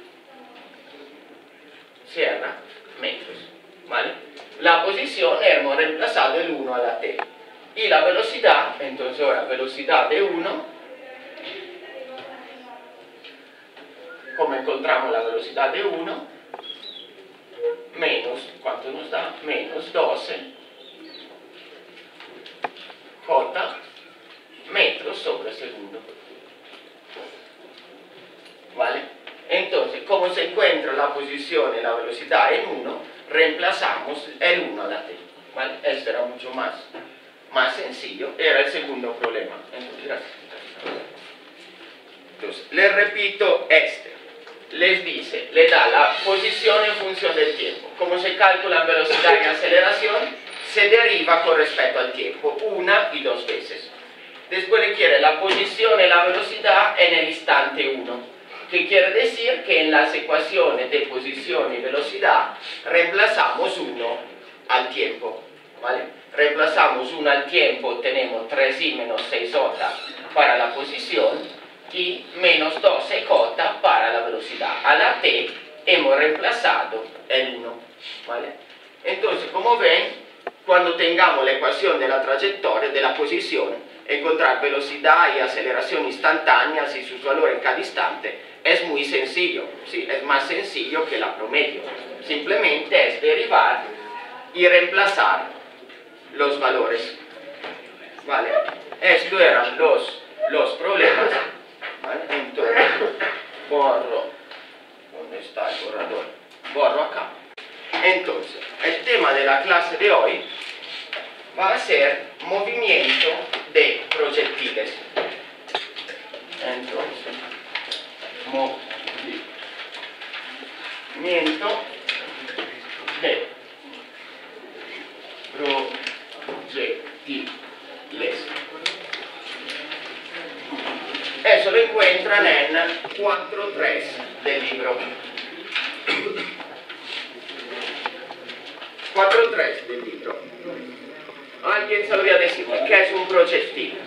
S1: Cierra, metros. ¿Vale? La posición hemos reemplazado el 1 a la t. Y la velocidad, entonces ahora velocidad de 1. Como encontramos la velocidad de 1, menos, ¿cuánto nos da? Menos 12 j metros sobre segundo. ¿Vale? Entonces, como se encuentra la posición y la velocidad en 1, reemplazamos el 1 a la t. ¿Vale? Esto era mucho más sencillo, era el segundo problema. Entonces, les repito este. Les dice, le da la posición en función del tiempo. Como se calcula velocidad y aceleración, se deriva con respecto al tiempo, una y dos veces. Después le quiere la posición y la velocidad en el instante 1, que quiere decir que en las ecuaciones de posición y velocidad reemplazamos 1 al tiempo. ¿Vale? Reemplazamos 1 al tiempo, tenemos 3i menos 6j para la posición, y menos 12 cota para la velocidad. A la t hemos reemplazado el 1, ¿vale? Entonces, como ven, cuando tengamos la ecuación de la trayectoria, de la posición, encontrar velocidad y aceleración instantáneas y sus valores en cada instante es muy sencillo, ¿sí? Es más sencillo que la promedio. Simplemente es derivar y reemplazar los valores, ¿vale? Estos eran los problemas, ¿vale? Entonces, borro, ¿dónde está el borrador? Borro acá. Entonces, el tema de la clase de hoy va a ser movimiento de proyectiles. Entonces, movimiento de proyectiles. Eso lo encuentran en 4.3 del libro. 4.3 del libro. ¿Alguien sabría decirme qué es un proyectil?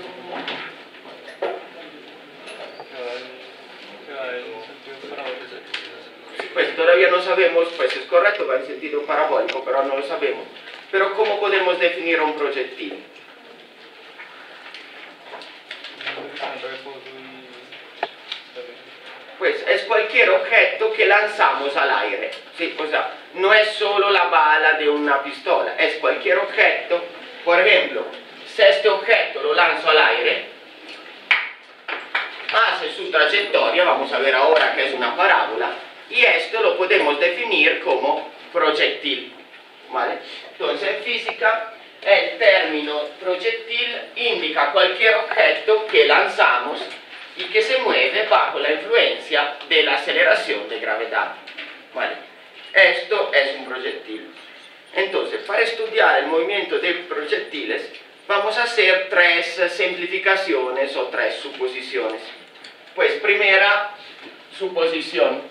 S1: Pues todavía no sabemos, pues es correcto, va en sentido parabólico, pero no lo sabemos. Pero ¿cómo podemos definir un proyectil? Pues es cualquier objeto que lanzamos al aire, ¿sí? O sea, no es solo la bala de una pistola, es cualquier objeto. Por ejemplo, si este objeto lo lanzo al aire, hace su trayectoria, vamos a ver ahora que es una parábola, y esto lo podemos definir como proyectil, ¿vale? Entonces en física el término proyectil indica cualquier objeto que lanzamos y que se mueve bajo la influencia de la aceleración de gravedad, ¿vale? Esto es un proyectil. Entonces, para estudiar el movimiento de proyectiles, vamos a hacer 3 simplificaciones o 3 suposiciones. Pues, primera suposición: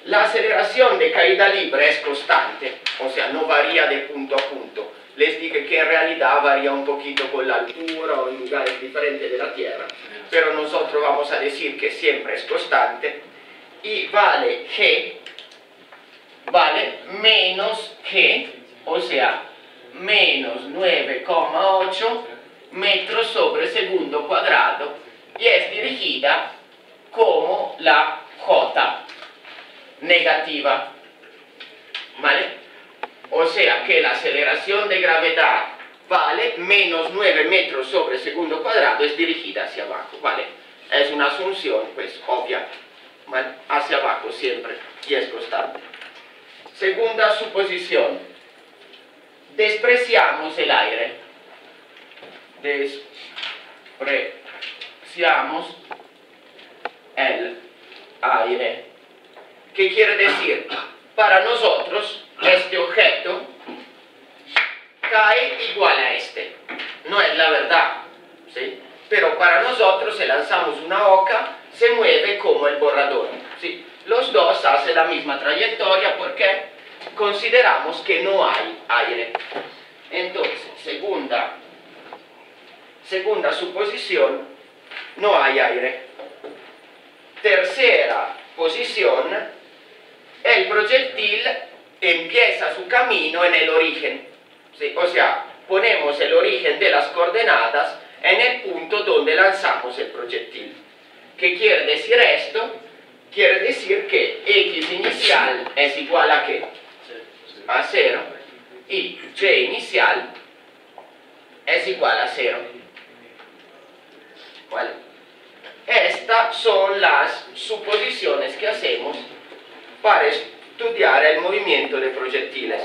S1: la aceleración de caída libre es constante, o sea, no varía de punto a punto. Les dije que en realidad varía un poquito con la altura o en lugares diferentes de la Tierra, pero nosotros vamos a decir que siempre es constante, y vale G, vale menos G, o sea, menos 9,8 metros sobre segundo cuadrado, y es dirigida como la J negativa, ¿vale? O sea que la aceleración de gravedad vale menos 9 metros sobre segundo cuadrado, es dirigida hacia abajo, ¿vale? Es una asunción, pues, obvia, ¿vale? Hacia abajo siempre, y es constante. Segunda suposición: despreciamos el aire. Despreciamos el aire. ¿Qué quiere decir? Para nosotros, este objeto cae igual a este. No es la verdad, ¿sí? Pero para nosotros, si lanzamos una oca, se mueve como el borrador, ¿sí? Los dos hacen la misma trayectoria porque consideramos que no hay aire. Entonces, segunda suposición: no hay aire. Tercera posición: el proyectil empieza su camino en el origen, ¿sí? O sea, ponemos el origen de las coordenadas en el punto donde lanzamos el proyectil. ¿Qué quiere decir esto? Quiere decir que x inicial es igual a ¿qué? A 0, y y inicial es igual a 0. ¿Vale? Estas son las suposiciones que hacemos para estudiar el movimiento de proyectiles,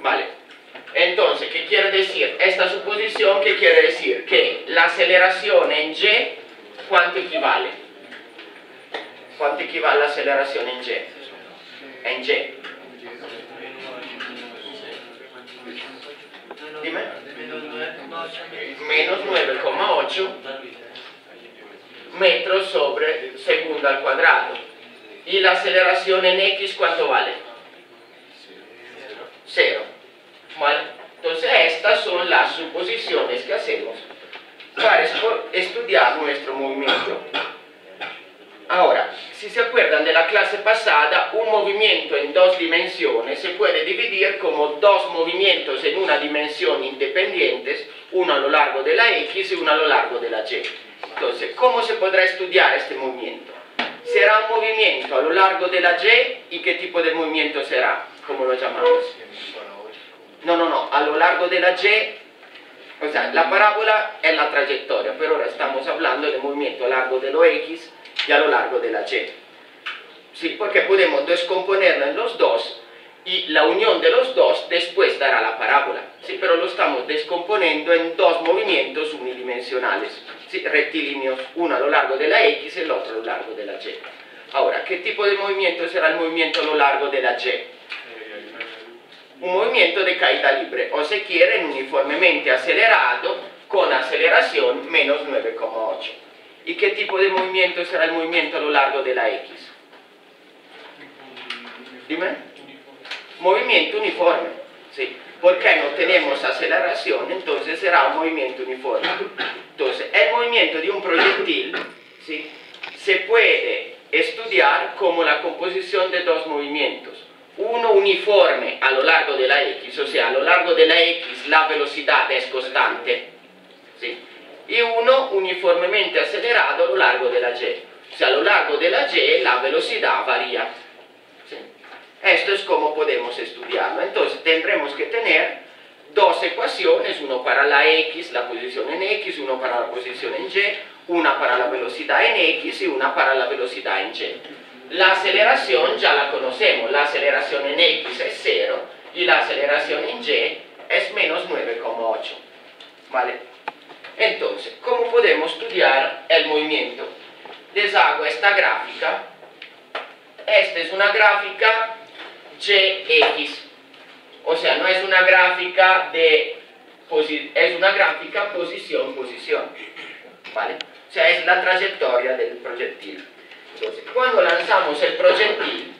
S1: ¿vale? Entonces, ¿qué quiere decir? Esta suposición, ¿qué quiere decir? Que la aceleración en y, ¿cuánto equivale? ¿Cuánto equivale la aceleración en y? En y. Dime. Menos 9,8 metros sobre segundo al cuadrado. ¿Y la aceleración en x cuánto vale? 0. ¿Vale? Entonces estas son las suposiciones que hacemos para estudiar nuestro movimiento. Ahora, si se acuerdan de la clase pasada, un movimiento en dos dimensiones se puede dividir como dos movimientos en una dimensión independientes, uno a lo largo de la X y uno a lo largo de la Y. Entonces, ¿cómo se podrá estudiar este movimiento? Será un movimiento a lo largo de la Y, ¿y qué tipo de movimiento será? ¿Cómo lo llamamos? No, a lo largo de la Y, o sea, la parábola es la trayectoria, pero ahora estamos hablando de movimiento a lo largo de lo X y a lo largo de la Y. Sí, porque podemos descomponerlo en los dos y la unión de los dos después dará la parábola. Sí, pero lo estamos descomponiendo en dos movimientos unidimensionales, sí, rectilíneos, uno a lo largo de la X y el otro a lo largo de la Y. Ahora, ¿qué tipo de movimiento será el movimiento a lo largo de la Y? Un movimiento de caída libre, o se quiere uniformemente acelerado con aceleración menos 9,8. ¿Y qué tipo de movimiento será el movimiento a lo largo de la X? Dime. Movimiento uniforme, ¿sí? Porque no tenemos aceleración, entonces será un movimiento uniforme. Entonces, el movimiento de un proyectil, ¿sí?, se puede estudiar como la composición de dos movimientos. Uno uniforme a lo largo de la X, o sea, a lo largo de la X la velocidad es constante, ¿sí?, y uno uniformemente acelerado a lo largo de la Y. O sea, a lo largo de la Y la velocidad varía. ¿Sí? Esto es como podemos estudiarlo. Entonces tendremos que tener dos ecuaciones, uno para la X, la posición en X, uno para la posición en Y, una para la velocidad en X y una para la velocidad en Y. La aceleración ya la conocemos, la aceleración en X es 0 y la aceleración en Y es menos 9,8. ¿Vale? Entonces, ¿cómo podemos estudiar el movimiento? Les hago esta gráfica. Esta es una gráfica YX. O sea, no es una gráfica es una gráfica posición-posición. ¿Vale? O sea, es la trayectoria del proyectil. Entonces, cuando lanzamos el proyectil,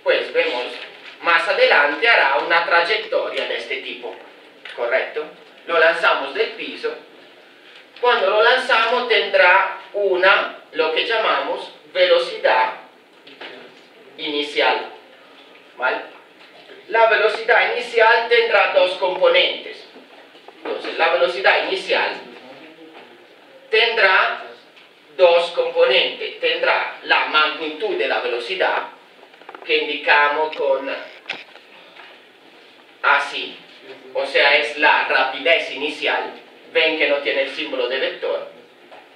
S1: pues vemos, más adelante hará una trayectoria de este tipo. ¿Correcto? Lo lanzamos del piso. Cuando lo lanzamos tendrá lo que llamamos velocidad inicial. ¿Vale? La velocidad inicial tendrá dos componentes. Entonces, la velocidad inicial tendrá dos componentes. Tendrá la magnitud de la velocidad, que indicamos con así, o sea, es la rapidez inicial. Ven que no tiene el símbolo de vector.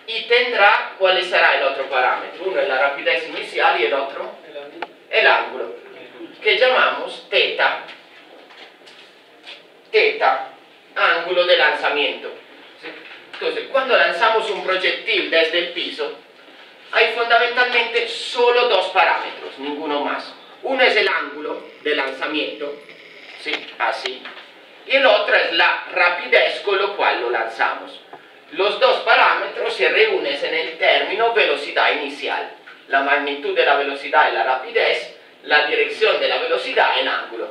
S1: Y tendrá, ¿cuál será el otro parámetro? Uno es la rapidez inicial y el otro el ángulo, que llamamos θ. θ, ángulo de lanzamiento. ¿Sí? Entonces, cuando lanzamos un proyectil desde el piso, hay fundamentalmente solo dos parámetros, ninguno más. Uno es el ángulo de lanzamiento, ¿sí?, así. Y el otro es la rapidez con lo cual lo lanzamos. Los dos parámetros se reúnen en el término velocidad inicial. La magnitud de la velocidad y la rapidez, la dirección de la velocidad en ángulo.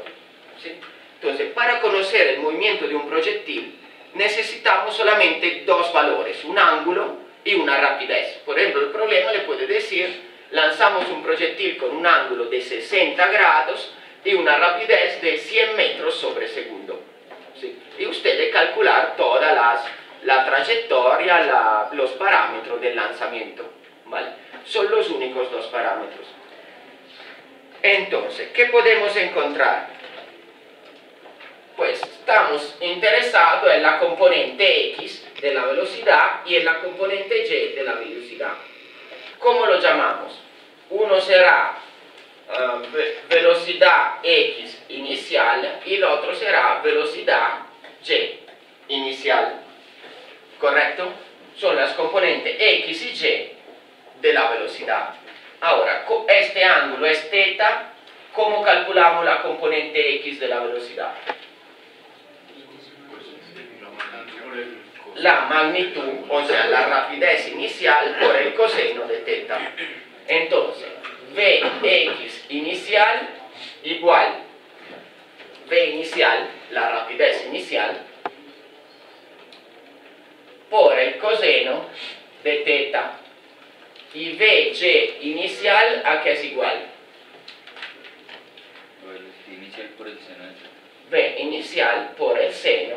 S1: ¿Sí? Entonces, para conocer el movimiento de un proyectil, necesitamos solamente dos valores, un ángulo y una rapidez. Por ejemplo, el problema le puede decir, lanzamos un proyectil con un ángulo de 60 grados y una rapidez de 100 metros sobre segundo. ¿Sí? Y usted debe calcular toda la trayectoria, los parámetros del lanzamiento. ¿Vale? Son los únicos dos parámetros. Entonces, ¿qué podemos encontrar? Pues estamos interesados en la componente X de la velocidad y en la componente Y de la velocidad. ¿Cómo lo llamamos? Uno será velocidad X inicial y el otro será velocidad Y inicial. ¿Correcto? Son las componentes X y Y de la velocidad. Ahora, este ángulo es θ. ¿Cómo calculamos la componente X de la velocidad? La magnitud, o sea, la rapidez inicial por el coseno de θ. Entonces, Vx inicial igual V inicial, la rapidez inicial, por el coseno de θ. Y Vy inicial, ¿a qué es igual?
S2: Velocidad inicial por el seno de teta.
S1: V inicial por el seno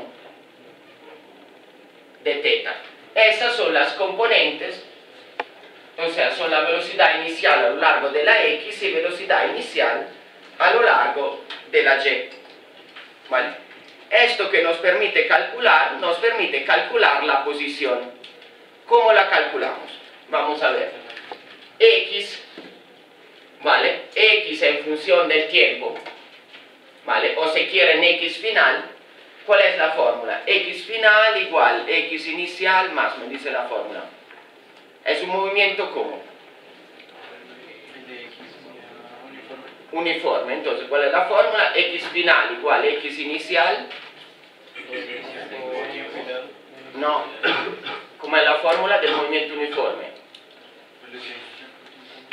S1: de teta. Esas son las componentes, o sea, son la velocidad inicial a lo largo de la X y velocidad inicial a lo largo de la Y. ¿Vale? Esto que nos permite calcular la posición. ¿Cómo la calculamos? Vamos a ver. X, ¿vale? X en función del tiempo, ¿vale? O si quieren X final, ¿cuál es la fórmula? X final igual X inicial más, me dice la fórmula. Es un movimiento como uniforme. Entonces, ¿cuál es la fórmula? X final igual X inicial. No, ¿cómo es la fórmula del movimiento uniforme?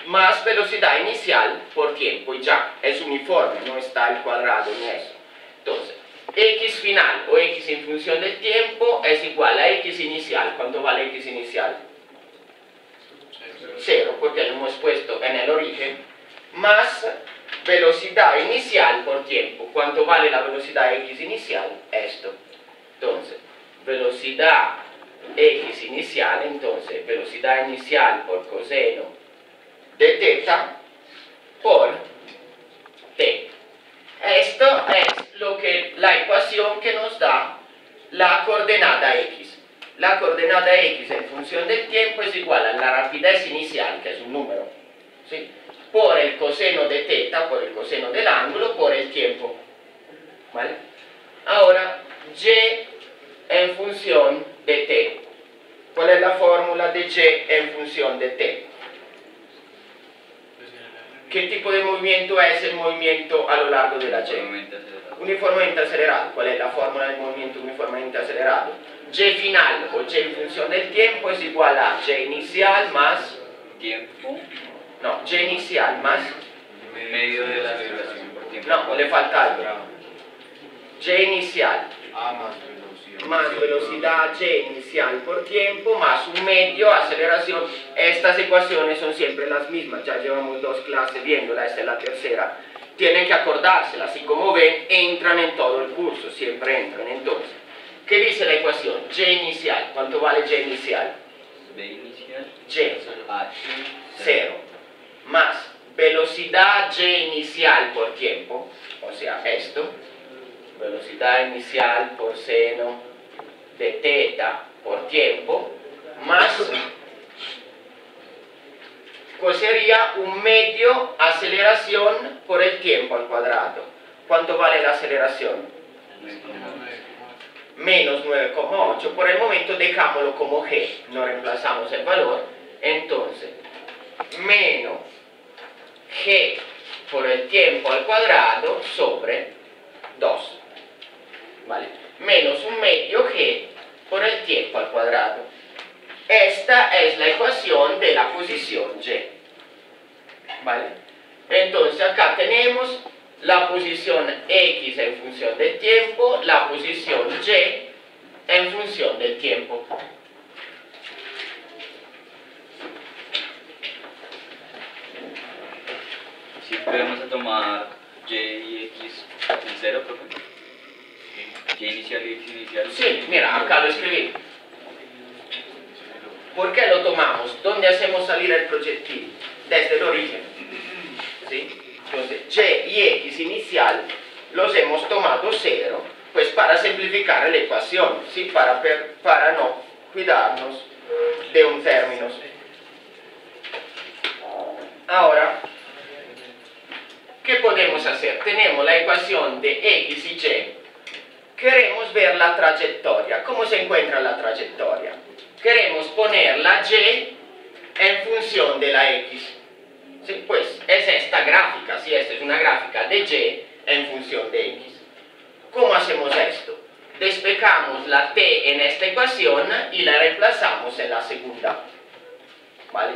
S1: Más velocidad inicial por tiempo, y ya, es uniforme, no está el cuadrado ni eso. Entonces, X final o X en función del tiempo es igual a X inicial. ¿Cuánto vale X inicial? 0, porque lo hemos puesto en el origen, más velocidad inicial por tiempo. ¿Cuánto vale la velocidad X inicial? Esto. Entonces, velocidad X inicial, entonces, velocidad inicial por coseno de teta por t. Esto es la ecuación que nos da la coordenada x. La coordenada x en función del tiempo es igual a la rapidez inicial, que es un número, ¿sí?, por el coseno de teta, por el coseno del ángulo, por el tiempo. ¿Vale? Ahora, y en función de t. ¿Cuál es la fórmula de y en función de t? ¿Qué tipo de movimiento es el movimiento a lo largo de la y?
S2: Uniformemente acelerado.
S1: Uniformemente acelerado. ¿Cuál es la fórmula del movimiento uniformemente acelerado? Y final o y en función del tiempo es igual a y inicial más...
S2: Tiempo.
S1: No, y inicial más...
S2: Medio de la aceleración por tiempo.
S1: No, le falta algo. Y inicial
S3: más velocidad.
S1: más velocidad y inicial por tiempo más un medio aceleración. Estas ecuaciones son siempre las mismas, ya llevamos 2 clases viéndola, esta es la tercera. Tienen que acordárselas, así como ven, entran en todo el curso, siempre entran. Entonces, ¿qué dice la ecuación? Y inicial, ¿cuánto vale Y inicial?
S2: B inicial.
S1: Y,
S2: H.
S1: 0, más velocidad Y inicial por tiempo, o sea, esto, velocidad inicial por seno de teta por tiempo, más, pues sería un medio aceleración por el tiempo al cuadrado. ¿Cuánto vale la aceleración? Menos 9,8. Por el momento dejámoslo como g, no reemplazamos el valor. Entonces, menos g por el tiempo al cuadrado sobre 2. ¿Vale? Menos un medio g por el tiempo al cuadrado. Esta es la ecuación de la posición y. ¿Vale? Entonces acá tenemos la posición x en función del tiempo, la posición y en función del tiempo.
S2: Siempre vamos a tomar y y x en 0, profe. Y inicial y x inicial.
S1: Sí, mira, acá lo escribí. ¿Por qué lo tomamos? ¿Dónde hacemos salir el proyectil? Desde el origen. ¿Sí? Entonces, y y x inicial los hemos tomado 0, pues para simplificar la ecuación, ¿sí? Para no cuidarnos de un término. Ahora, ¿qué podemos hacer? Tenemos la ecuación de x y y. Queremos ver la trayectoria. ¿Cómo se encuentra la trayectoria? Queremos poner la y en función de la x. ¿Sí? Pues es esta gráfica, ¿sí? Esta es una gráfica de y en función de x. ¿Cómo hacemos esto? Despejamos la t en esta ecuación y la reemplazamos en la segunda. ¿Vale?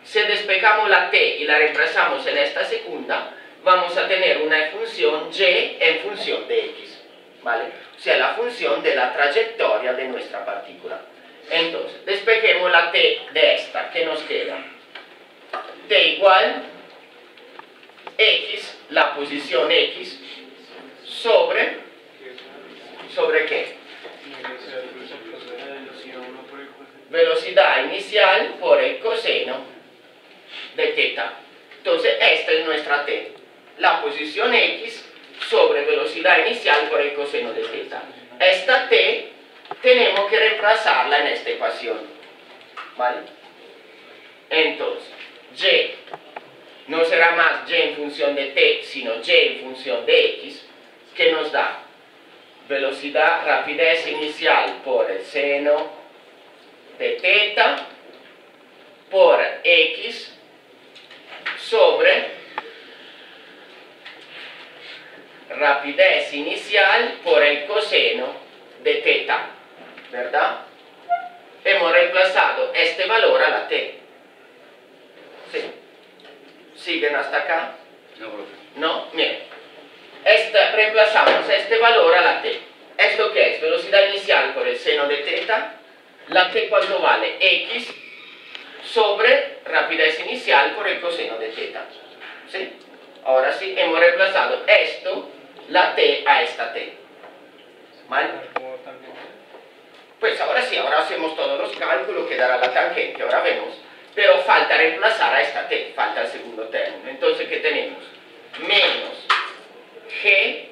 S1: Si despejamos la t y la reemplazamos en esta segunda, vamos a tener una función y en función de x. ¿Vale? O sea, la función de la trayectoria de nuestra partícula. Entonces, despejemos la t de esta, ¿qué nos queda? t igual x, la posición x, ¿sobre qué? Velocidad inicial por el coseno de teta. Entonces esta es nuestra t, la posición x sobre velocidad inicial por el coseno de teta. Esta t tenemos que reemplazarla en esta ecuación, ¿vale? Entonces y no será más y en función de t, sino y en función de x, que nos da velocidad, rapidez inicial por el seno de teta por x sobre rapidez inicial por el coseno de teta, ¿verdad? Hemos reemplazado este valor a la t. ¿Sí? ¿Siguen hasta acá?
S2: No, profe.
S1: No, miren. Reemplazamos este valor a la t. ¿Esto qué es? Velocidad inicial por el seno de teta. La t, ¿cuánto vale? X sobre rapidez inicial por el coseno de teta. ¿Sí? Ahora sí, hemos reemplazado esto, la t, a esta t. ¿Vale? Pues ahora sí, ahora hacemos todos los cálculos, quedará la tangente, ahora vemos. Pero falta reemplazar a esta t, falta el segundo término. Entonces, ¿qué tenemos? Menos g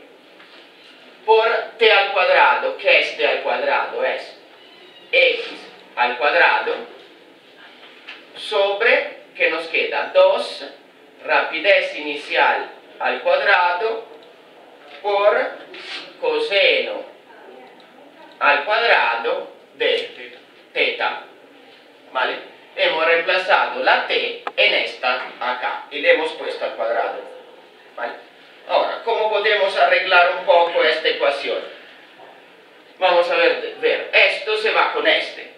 S1: por t al cuadrado. ¿Qué es t al cuadrado? Es x al cuadrado sobre, ¿qué nos queda? 2 rapidez inicial al cuadrado por coseno al cuadrado de teta. ¿Vale? Hemos reemplazado la t en esta acá y le hemos puesto al cuadrado. ¿Vale? Ahora, ¿cómo podemos arreglar un poco esta ecuación? Vamos a ver, esto se va con este.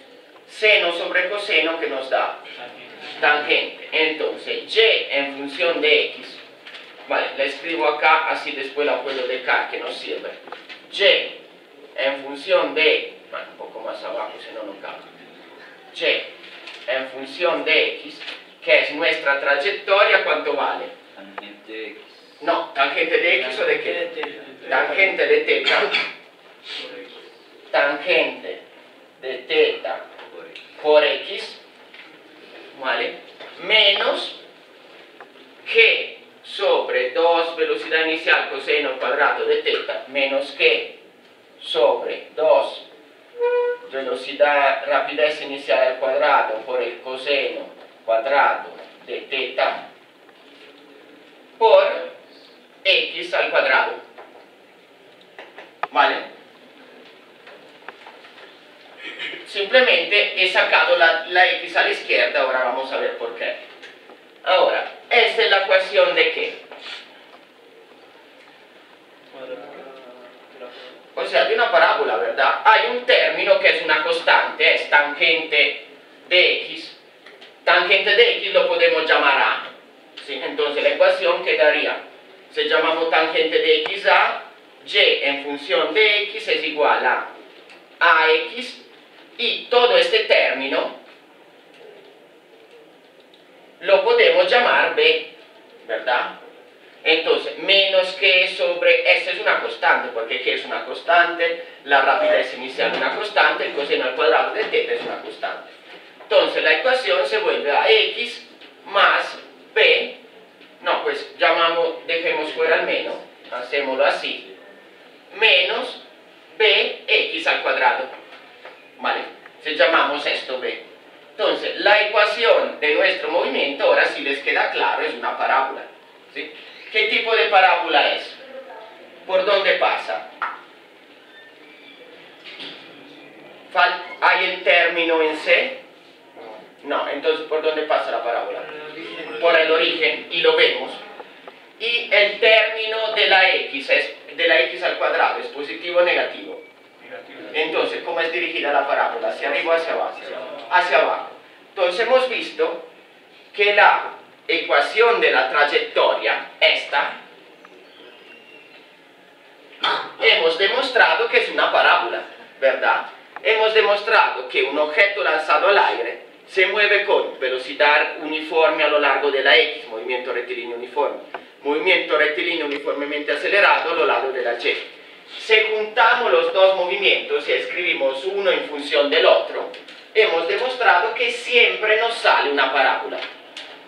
S1: Seno sobre coseno, que nos da tangente. Entonces, y en función de x. Vale, la escribo acá, así después la puedo dejar, que nos sirve. Y en función de, bueno, un poco más abajo, si no, no cabe. Y en función de x, que es nuestra trayectoria, ¿cuánto vale?
S2: Tangente X.
S1: No, tangente de x o de qué? Tangente de teta. Tangente de teta por x, ¿vale? Menos g sobre 2 velocidad inicial coseno al cuadrado de teta, menos g sobre 2 velocidad, rapidez inicial al cuadrado por el coseno cuadrado de teta por x al cuadrado. ¿Vale? Simplemente he sacado la x a la izquierda, ahora vamos a ver por qué. Ahora, esta es la ecuación de qué? O sea, de una parábola, ¿verdad? Hay un término que es una constante, es tangente de x. Tangente de x lo podemos llamar a. ¿Sí? Entonces la ecuación quedaría, si llamamos tangente de x a, y en función de x es igual a ax, y todo este término lo podemos llamar b, ¿verdad? Entonces, menos que sobre, esta es una constante, porque ¿qué es una constante? La rapidez inicial es una constante, el coseno al cuadrado de teta es una constante. Entonces, la ecuación se vuelve a x más b, no, pues llamamos, dejemos fuera el menos, hacémoslo así, menos bx al cuadrado, ¿vale? Si llamamos esto b. Entonces, la ecuación de nuestro movimiento, ahora sí les queda claro, es una parábola, ¿sí? ¿Qué tipo de parábola es? ¿Por dónde pasa? ¿Hay el término en C? No, entonces ¿por dónde pasa la parábola? Por el origen, y lo vemos. Y el término de la x, de la x al cuadrado, ¿es positivo o negativo? Entonces, ¿cómo es dirigida la parábola? ¿Hacia arriba o hacia abajo? Hacia abajo. Entonces hemos visto que la ecuación de la trayectoria, esta, hemos demostrado que es una parábola, ¿verdad? Hemos demostrado que un objeto lanzado al aire se mueve con velocidad uniforme a lo largo de la X, movimiento rectilíneo uniforme, movimiento rectilíneo uniformemente acelerado a lo largo de la Y. Si juntamos los dos movimientos y escribimos uno en función del otro, hemos demostrado que siempre nos sale una parábola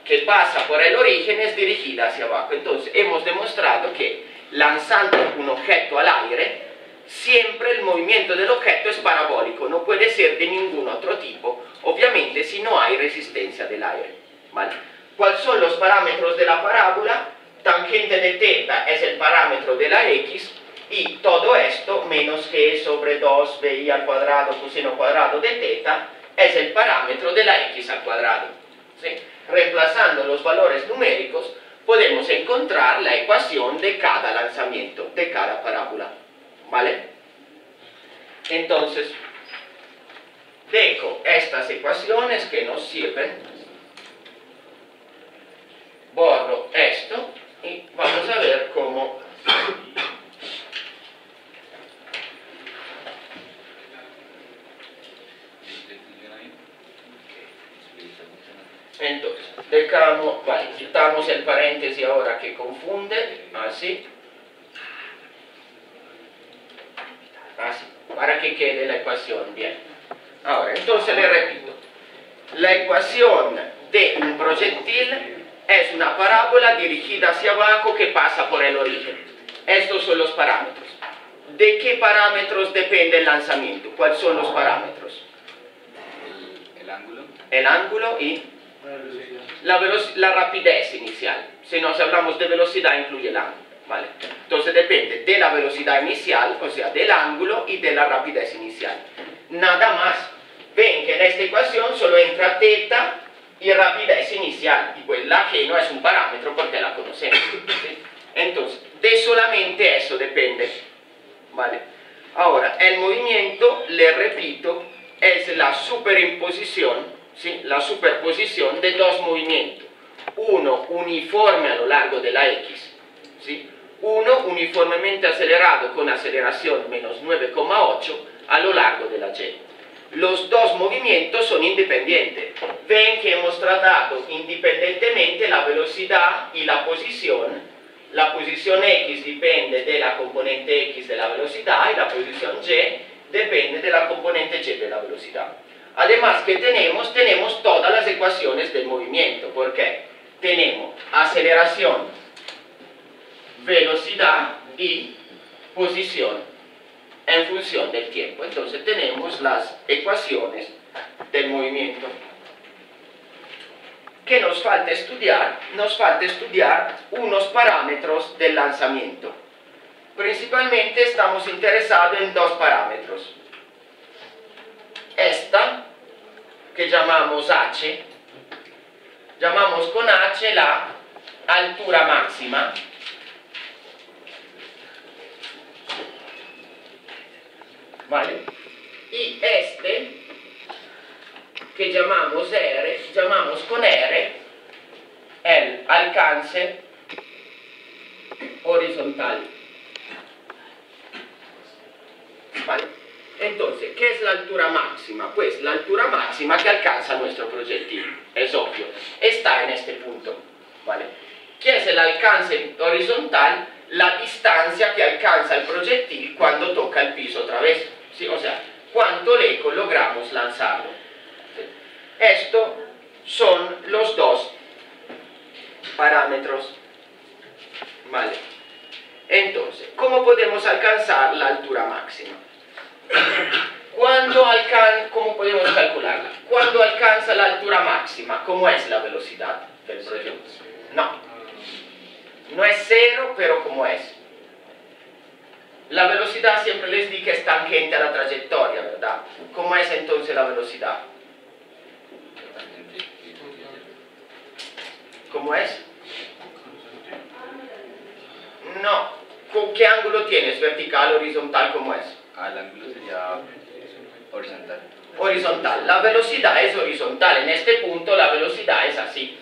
S1: que pasa por el origen, es dirigida hacia abajo. Entonces, hemos demostrado que lanzando un objeto al aire, siempre el movimiento del objeto es parabólico, no puede ser de ningún otro tipo, obviamente si no hay resistencia del aire. ¿Vale? ¿Cuáles son los parámetros de la parábola? Tangente de θ es el parámetro de la X, y todo esto, menos que sobre 2bi al cuadrado coseno cuadrado de θ, es el parámetro de la X al cuadrado. ¿Sí? Reemplazando los valores numéricos, podemos encontrar la ecuación de cada lanzamiento, de cada parábola. ¿Vale? Entonces, dejo estas ecuaciones que nos sirven, borro esto y vamos a ver cómo entonces, dejamos, vale, quitamos el paréntesis ahora que confunde, así, para que quede la ecuación bien. Ahora, entonces le repito, la ecuación de un proyectil es una parábola dirigida hacia abajo que pasa por el origen. Estos son los parámetros. ¿De qué parámetros depende el lanzamiento? ¿Cuáles son los parámetros?
S2: El ángulo.
S1: El ángulo y la rapidez inicial. Si nos hablamos de velocidad, incluye el ángulo. ¿Vale? Entonces depende de la velocidad inicial, o sea, del ángulo y de la rapidez inicial. Nada más. Ven que en esta ecuación solo entra θ y rapidez inicial, y pues la g no es un parámetro porque la conocemos. ¿Sí? Entonces, de solamente eso depende. ¿Vale? Ahora, el movimiento, le repito, es la superimposición, ¿sí? La superposición de dos movimientos. Uno uniforme a lo largo de la X, ¿sí? Uno uniformemente acelerado con aceleración menos 9,8 a lo largo de la Y. Los dos movimientos son independientes. Ven que hemos tratado independientemente la velocidad y la posición. La posición X depende de la componente X de la velocidad y la posición Y depende de la componente Y de la velocidad. Además que tenemos todas las ecuaciones del movimiento, porque tenemos aceleración, velocidad y posición en función del tiempo. Entonces tenemos las ecuaciones del movimiento. ¿Qué nos falta estudiar? Nos falta estudiar unos parámetros del lanzamiento. Principalmente estamos interesados en dos parámetros. Esta, que llamamos h, llamamos con h la altura máxima, ¿vale? Y este, que llamamos R, llamamos con R el alcance horizontal. ¿Vale? Entonces, ¿qué es la altura máxima? Pues la altura máxima que alcanza nuestro proyectil, es obvio, está en este punto. ¿Vale? ¿Qué es el alcance horizontal? La distancia que alcanza el proyectil cuando toca el piso otra vez. ¿Sí? O sea, cuánto lejos logramos lanzarlo. ¿Sí? Estos son los dos parámetros. ¿Vale? Entonces, ¿cómo podemos alcanzar la altura máxima? ¿Cómo podemos calcularla? Cuando alcanza la altura máxima, ¿cómo es la velocidad del proyectil? No es cero, pero ¿cómo es? La velocidad siempre les di que es tangente a la trayectoria, ¿verdad? ¿Cómo es entonces la velocidad? ¿Cómo es? No. ¿Con qué ángulo tienes? ¿Vertical, horizontal? ¿Cómo es?
S2: El ángulo sería horizontal.
S1: Horizontal. La velocidad es horizontal. En este punto la velocidad es así.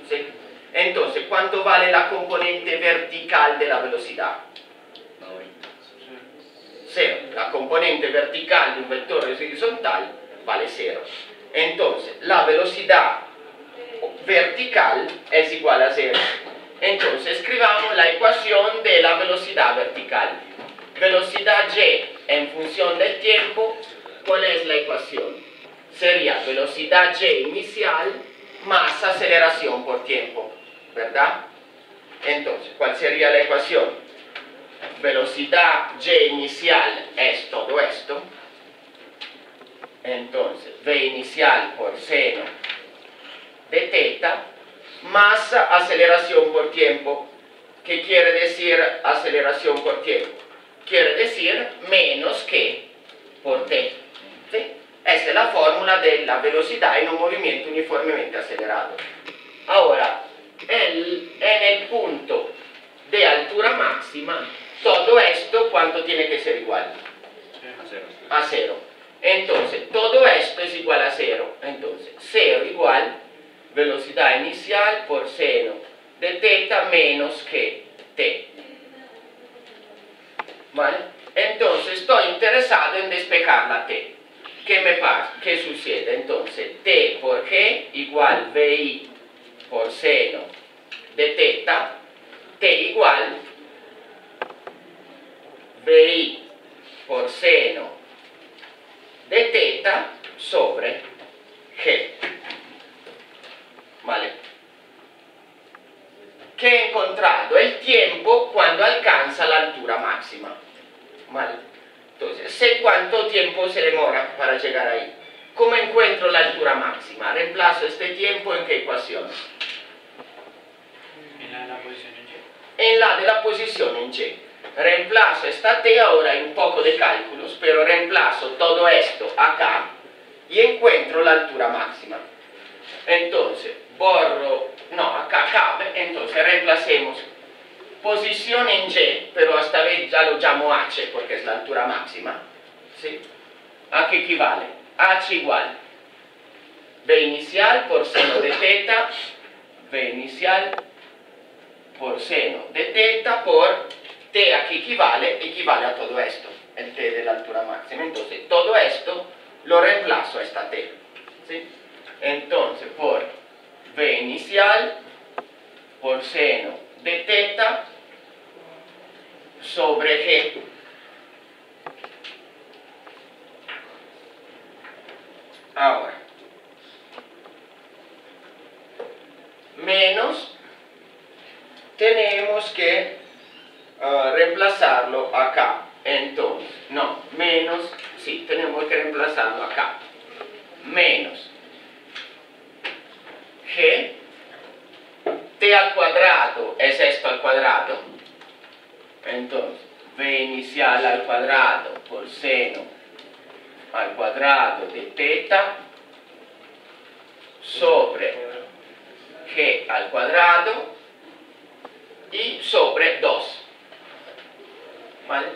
S1: ¿Sí? Entonces, ¿cuánto vale la componente vertical de la velocidad? 0. La componente vertical de un vector horizontal vale 0. Entonces, la velocidad vertical es igual a 0. Entonces, escribamos la ecuación de la velocidad vertical. Velocidad y en función del tiempo, ¿cuál es la ecuación? Sería velocidad y inicial más aceleración por tiempo, ¿verdad? Entonces, ¿cuál sería la ecuación? Velocidad y inicial es todo esto. Entonces, V inicial por seno de teta más aceleración por tiempo. ¿Qué quiere decir aceleración por tiempo? Quiere decir menos que por t. ¿Sí? Esa es la fórmula de la velocidad en un movimiento uniformemente acelerado. Ahora, en el punto de altura máxima, todo esto, ¿cuánto tiene que ser igual?
S2: A 0.
S1: A 0. Entonces, todo esto es igual a 0. Entonces, 0 igual velocidad inicial por seno de teta menos que t. ¿Vale? Entonces, estoy interesado en despejar la t. ¿Qué me pasa? ¿Qué sucede? Entonces, t por g igual vi por seno de teta, t igual vi por seno de teta sobre g. ¿Vale? ¿Qué he encontrado? El tiempo cuando alcanza la altura máxima. ¿Vale? Entonces, sé cuánto tiempo se demora para llegar ahí. ¿Cómo encuentro la altura máxima? Reemplazo este tiempo en qué ecuación?
S3: En la de la posición en Y.
S1: En la de la posición en Y. Reemplazo esta t, ahora hay un poco de cálculos, pero reemplazo todo esto acá y encuentro la altura máxima. Entonces, borro, no, acá cabe, entonces reemplacemos posición en Y, pero esta vez ya lo llamo h porque es la altura máxima. ¿Sí? ¿A qué equivale? h igual v inicial por seno de teta, v inicial por seno de teta por t, aquí equivale a todo esto, el t de la altura máxima. Entonces, todo esto lo reemplazo a esta t. ¿Sí? Entonces, por v inicial por seno de teta sobre g. Ahora, menos, tenemos que reemplazarlo acá. Entonces, no, menos, sí, tenemos que reemplazarlo acá. Menos g, t al cuadrado es esto al cuadrado. Entonces, v inicial al cuadrado por seno al cuadrado de teta sobre g al cuadrado y sobre 2. ¿Vale?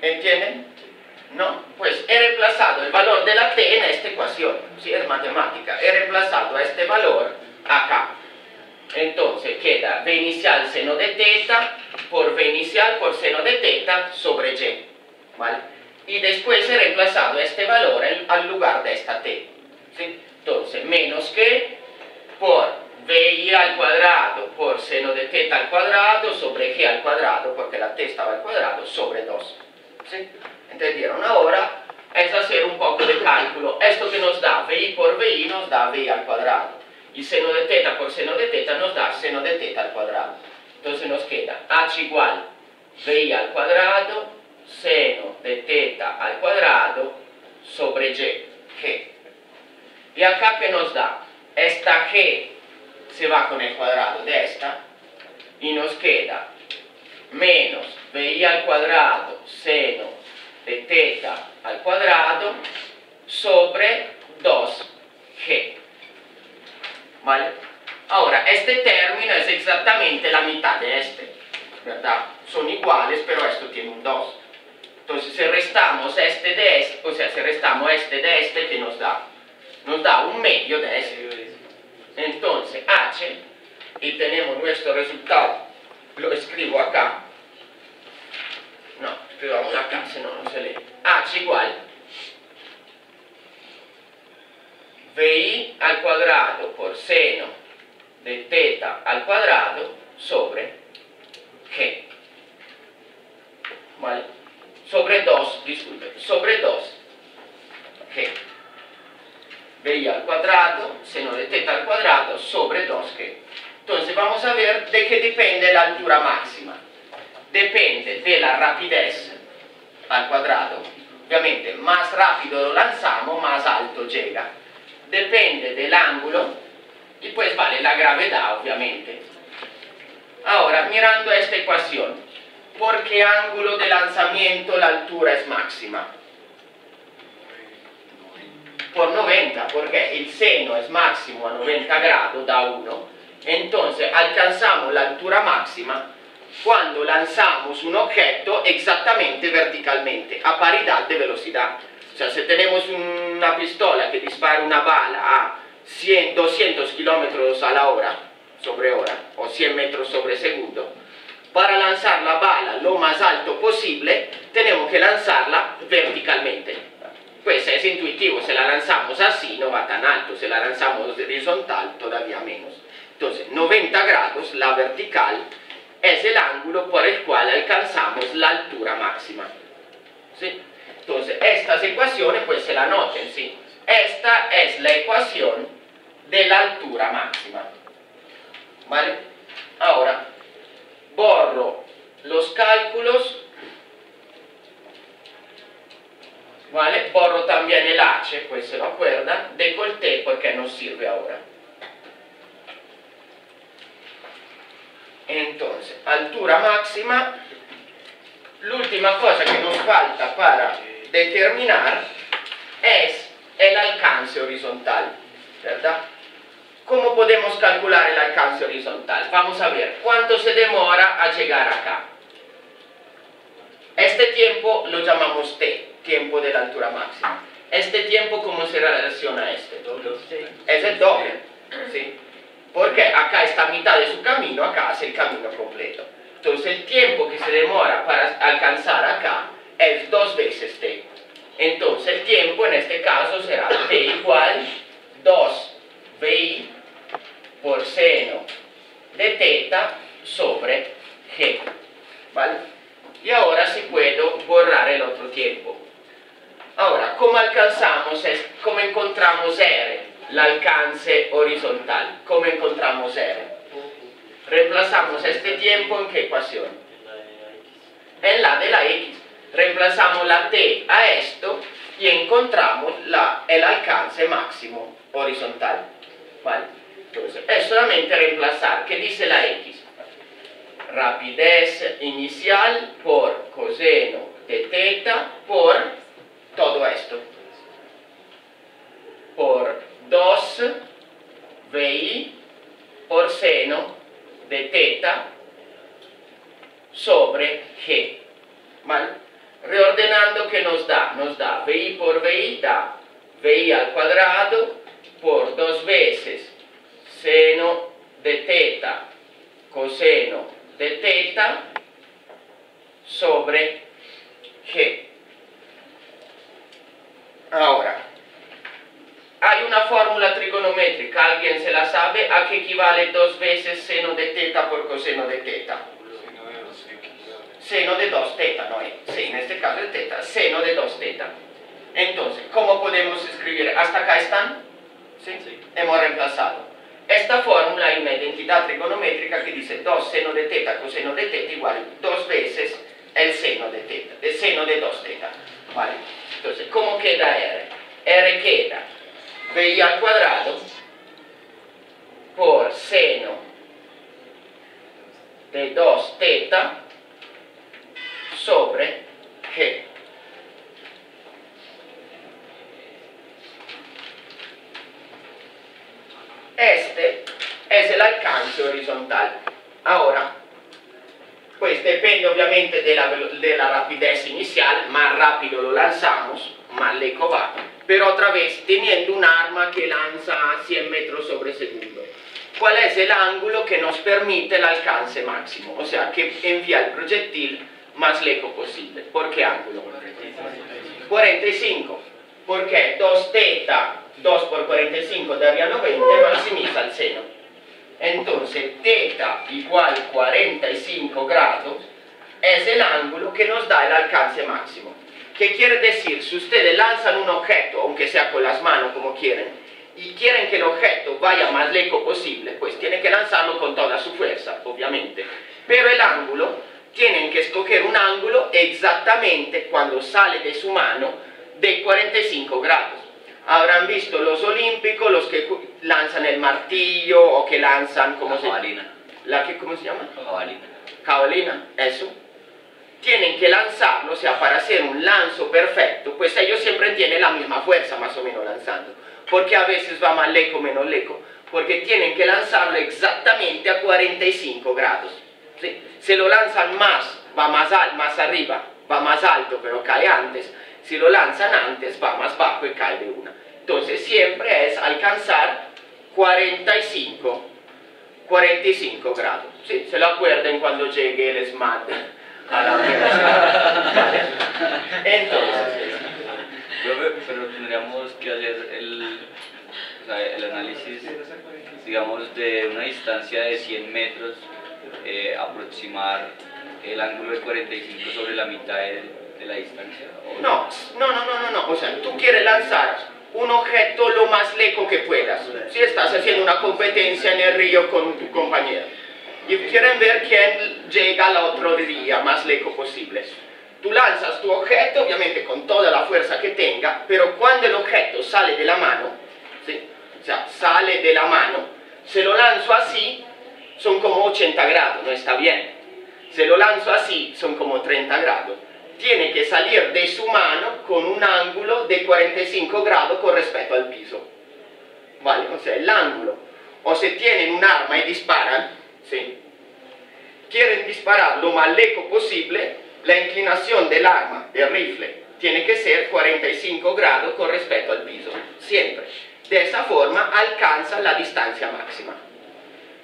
S1: ¿Entienden? ¿No? Pues he reemplazado el valor de la t en esta ecuación. Si es matemática, he reemplazado a este valor acá. Entonces queda v inicial seno de teta por v inicial por seno de teta sobre y. ¿Vale? Y después he reemplazado este valor al lugar de esta t. ¿Sí? Entonces, menos que por vi al cuadrado por seno de teta al cuadrado sobre g al cuadrado, porque la t estaba al cuadrado, sobre 2. ¿Sí? ¿Entendieron? Ahora es hacer un poco de cálculo. Esto que nos da vi por vi nos da vi al cuadrado. Y seno de teta por seno de teta nos da seno de teta al cuadrado. Entonces nos queda h igual vi al cuadrado seno de teta al cuadrado sobre y, g. Y acá que nos da, esta g se va con el cuadrado de esta y nos queda menos vi al cuadrado seno de teta al cuadrado sobre 2g. ¿Vale? Ahora, este término es exactamente la mitad de este, ¿verdad? Son iguales, pero esto tiene un 2. Entonces, si restamos este de este, o sea, si restamos este de este, ¿qué nos da? Nos da un medio de este. Entonces, h, y tenemos nuestro resultado. Lo escribo acá. No, escribamos acá, si no, no se lee. h igual VI al cuadrado por seno de teta al cuadrado sobre G. ¿Vale? Sobre 2, disculpe, sobre 2 G. VI al cuadrado, seno de teta al cuadrado sobre 2G. Entonces vamos a ver de qué depende la altura máxima. Depende de la rapidez al cuadrado. Obviamente, más rápido lo lanzamos, más alto llega. Depende del ángulo y pues vale la gravedad, obviamente. Ahora, mirando esta ecuación, ¿por qué ángulo de lanzamiento la altura es máxima? Por 90, porque el seno es máximo a 90 grados, da 1. Entonces alcanzamos la altura máxima cuando lanzamos un objeto exactamente verticalmente, a paridad de velocidad. O sea, si tenemos una pistola que dispara una bala a 200 kilómetros a la hora, sobre hora, o 100 metros sobre segundo, para lanzar la bala lo más alto posible, tenemos que lanzarla verticalmente. Pues es intuitivo, si la lanzamos así no va tan alto, si la lanzamos horizontal todavía menos. Entonces, 90 grados, la vertical, es el ángulo por el cual alcanzamos la altura máxima. ¿Sí? Entonces, estas ecuaciones, pues se la noten, ¿sí? Esta es la ecuación de la altura máxima. ¿Vale? Ahora, borro los cálculos. ¿Vale? Borro también el H, pues se lo acuerdan, decolté porque nos sirve ahora. Entonces, altura máxima, l'ultima cosa que nos falta para determinar es el alcance horizontal, ¿verdad? ¿Cómo podemos calcular el alcance horizontal? Vamos a ver, ¿cuánto se demora a llegar acá? Este tiempo lo llamamos T, tiempo de la altura máxima. Este tiempo, ¿cómo se relaciona a este? Es el doble, ¿sí? Porque acá está a mitad de su camino, acá hace el camino completo. Entonces el tiempo que se demora para alcanzar acá es 2 veces T. Entonces el tiempo en este caso será T igual 2 VI por seno de teta sobre G. ¿Vale? Y ahora sí puedo borrar el otro tiempo. Ahora, ¿cómo alcanzamos, cómo encontramos R? El alcance horizontal. ¿Cómo encontramos R? Reemplazamos este tiempo en qué ecuación? En la de la X. Reemplazamos la T a esto y encontramos el alcance máximo horizontal. ¿Vale? Entonces, es solamente reemplazar. ¿Qué dice la X? Rapidez inicial por coseno de teta por todo esto. Por 2 VI por seno de teta sobre G. ¿Vale? Reordenando, ¿qué nos da? Nos da VI por VI, da VI al cuadrado por 2 veces seno de teta coseno de teta sobre G. Ahora, hay una fórmula trigonométrica, ¿alguien se la sabe? ¿A qué equivale 2 veces seno de teta por coseno de teta? Seno de 2 teta, no es, sí, en este caso es teta, seno de 2 teta. Entonces, ¿cómo podemos escribir? ¿Hasta acá están? ¿Sí? Sí. Hemos reemplazado. Esta fórmula hay una identidad trigonométrica que dice 2 seno de teta coseno de teta igual 2 veces el seno de teta, el seno de 2 teta. ¿Vale? Entonces, ¿cómo queda R? R queda VI al cuadrado por seno de 2 teta sobre G. Este es el alcance horizontal. Ahora, pues depende obviamente de la rapidez inicial, más rápido lo lanzamos, más lejos va, pero otra vez teniendo un arma que lanza a 100 metros sobre segundo. ¿Cuál es el ángulo que nos permite el alcance máximo? O sea, que envía el proyectil más lejos posible. ¿Por qué ángulo? 45. ¿Por qué? 2 teta 2 por 45 darían 20, maximiza el seno. Entonces, θ igual 45 grados es el ángulo que nos da el alcance máximo. ¿Qué quiere decir? Si ustedes lanzan un objeto, aunque sea con las manos como quieren, y quieren que el objeto vaya más lejos posible, pues tienen que lanzarlo con toda su fuerza, obviamente. Pero el ángulo, tienen que escoger un ángulo exactamente cuando sale de su mano de 45 grados. Habrán visto los olímpicos, los que lanzan el martillo o que lanzan... ¿Cómo se llama? Jabalina, eso. Tienen que lanzarlo, o sea, para hacer un lanzo perfecto, pues ellos siempre tienen la misma fuerza más o menos lanzando. Porque a veces va más lejos, menos lejos, porque tienen que lanzarlo exactamente a 45 grados. ¿Sí? Si lo lanzan más, va más arriba, va más alto, pero cae antes. Si lo lanzan antes, va más bajo y cae de una. Entonces siempre es alcanzar 45 grados. ¿Sí? Se lo acuerden cuando llegue el SMAT a la universidad. ¿Vale? Entonces...
S2: Pero tendríamos que hacer el análisis, digamos, de una distancia de 100 metros, aproximar el ángulo de 45 sobre la mitad de la distancia.
S1: No. O sea, tú quieres lanzar un objeto lo más lejos que puedas. Si estás haciendo una competencia en el río con tu compañero y quieren ver quién llega al otro día más lejos posible. Tú lanzas tu objeto, obviamente con toda la fuerza que tenga, pero cuando el objeto sale de la mano, ¿sí? O sea, sale de la mano, se lo lanzo así, son como 80 grados, no está bien. Se lo lanzo así, son como 30 grados. Tiene que salir de su mano con un ángulo de 45 grados con respecto al piso. ¿Vale? O sea, el ángulo. O si tienen un arma y disparan, ¿sí? Quieren disparar lo más lejos posible, la inclinación del arma, del rifle, tiene que ser 45 grados con respecto al piso, siempre. De esa forma alcanza la distancia máxima.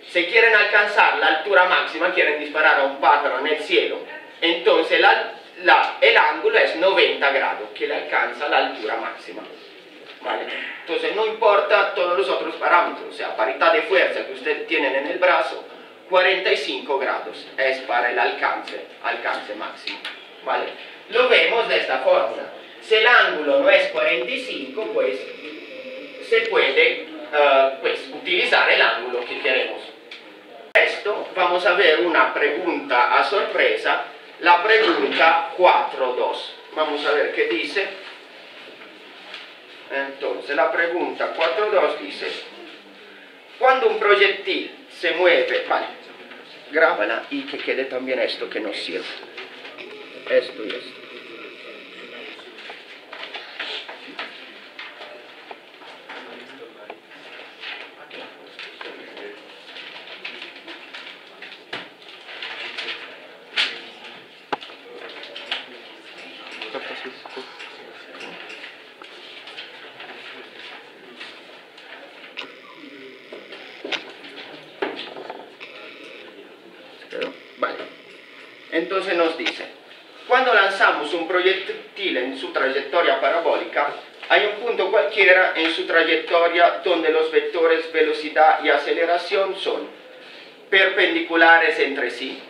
S1: Si quieren alcanzar la altura máxima, quieren disparar a un pájaro en el cielo, entonces el ángulo es 90 grados, que le alcanza la altura máxima. ¿Vale? Entonces no importa todos los otros parámetros, o sea, paridad de fuerza que ustedes tienen en el brazo, 45 grados es para el alcance máximo. ¿Vale? Lo vemos de esta forma. Si el ángulo no es 45, pues se puede utilizar el ángulo que queremos. Esto vamos a ver una pregunta a sorpresa, la pregunta 4.2. Vamos a ver qué dice. Entonces la pregunta 4.2 dice: cuando un proyectil se mueve, vale, grábala y que quede también esto que nos sirve. Esto y esto. Vale. Entonces nos dice: cuando lanzamos un proyectil en su trayectoria parabólica, hay un punto cualquiera en su trayectoria donde los vectores velocidad y aceleración son perpendiculares entre sí.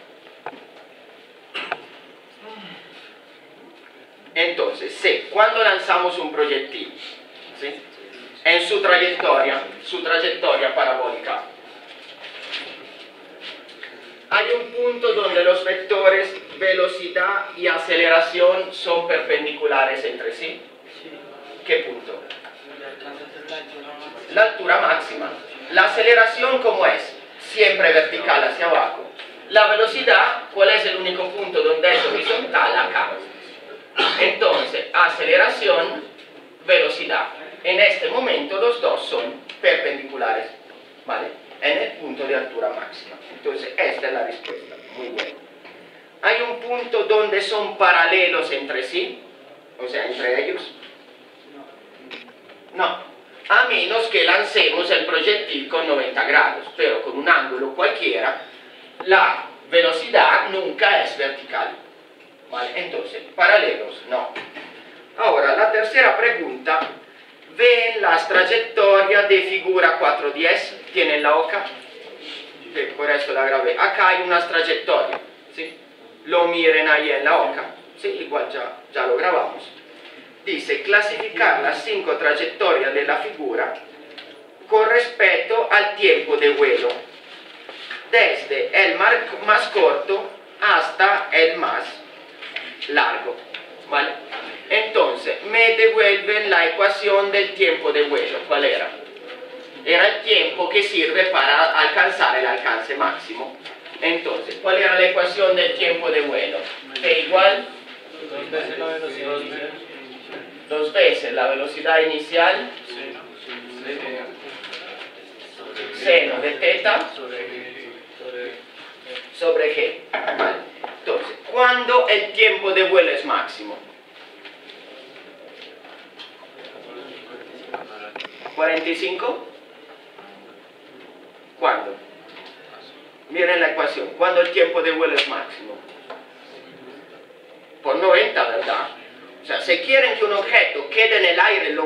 S1: Entonces, sí, cuando lanzamos un proyectil, ¿sí?, en su trayectoria parabólica, hay un punto donde los vectores velocidad y aceleración son perpendiculares entre sí. ¿Qué punto? La altura máxima. La aceleración, ¿cómo es? Siempre vertical hacia abajo. La velocidad, ¿cuál es el único punto donde es horizontal? Acá. Entonces, aceleración, velocidad. En este momento los dos son perpendiculares, ¿vale?, en el punto de altura máxima. Entonces, esta es la respuesta. Muy bueno. ¿Hay un punto donde son paralelos entre sí? O sea, entre ellos. No. A menos que lancemos el proyectil con 90 grados, pero con un ángulo cualquiera, la velocidad nunca es vertical. ¿Vale? Entonces, paralelos, no. Ahora, la tercera pregunta, ven las trayectorias de figura 410, tienen la hoja, por eso la grabé. Acá hay unas trayectorias, ¿sí? Lo miren ahí en la hoja, ¿sí? Igual ya lo grabamos. Dice clasificar las 5 trayectorias de la figura con respecto al tiempo de vuelo, desde el más corto hasta el más largo, ¿vale? Entonces, me devuelven la ecuación del tiempo de vuelo. ¿Cuál era? Era el tiempo que sirve para alcanzar el alcance máximo. Entonces, ¿cuál era la ecuación del tiempo de vuelo? T igual 2 veces la velocidad inicial seno de teta sobre g. Vale. Entonces, ¿cuándo el tiempo de vuelo es máximo? 45. ¿Cuándo? Miren la ecuación. ¿Cuándo el tiempo de vuelo es máximo? Por 90, ¿verdad? O sea, si quieren que un objeto quede en el aire el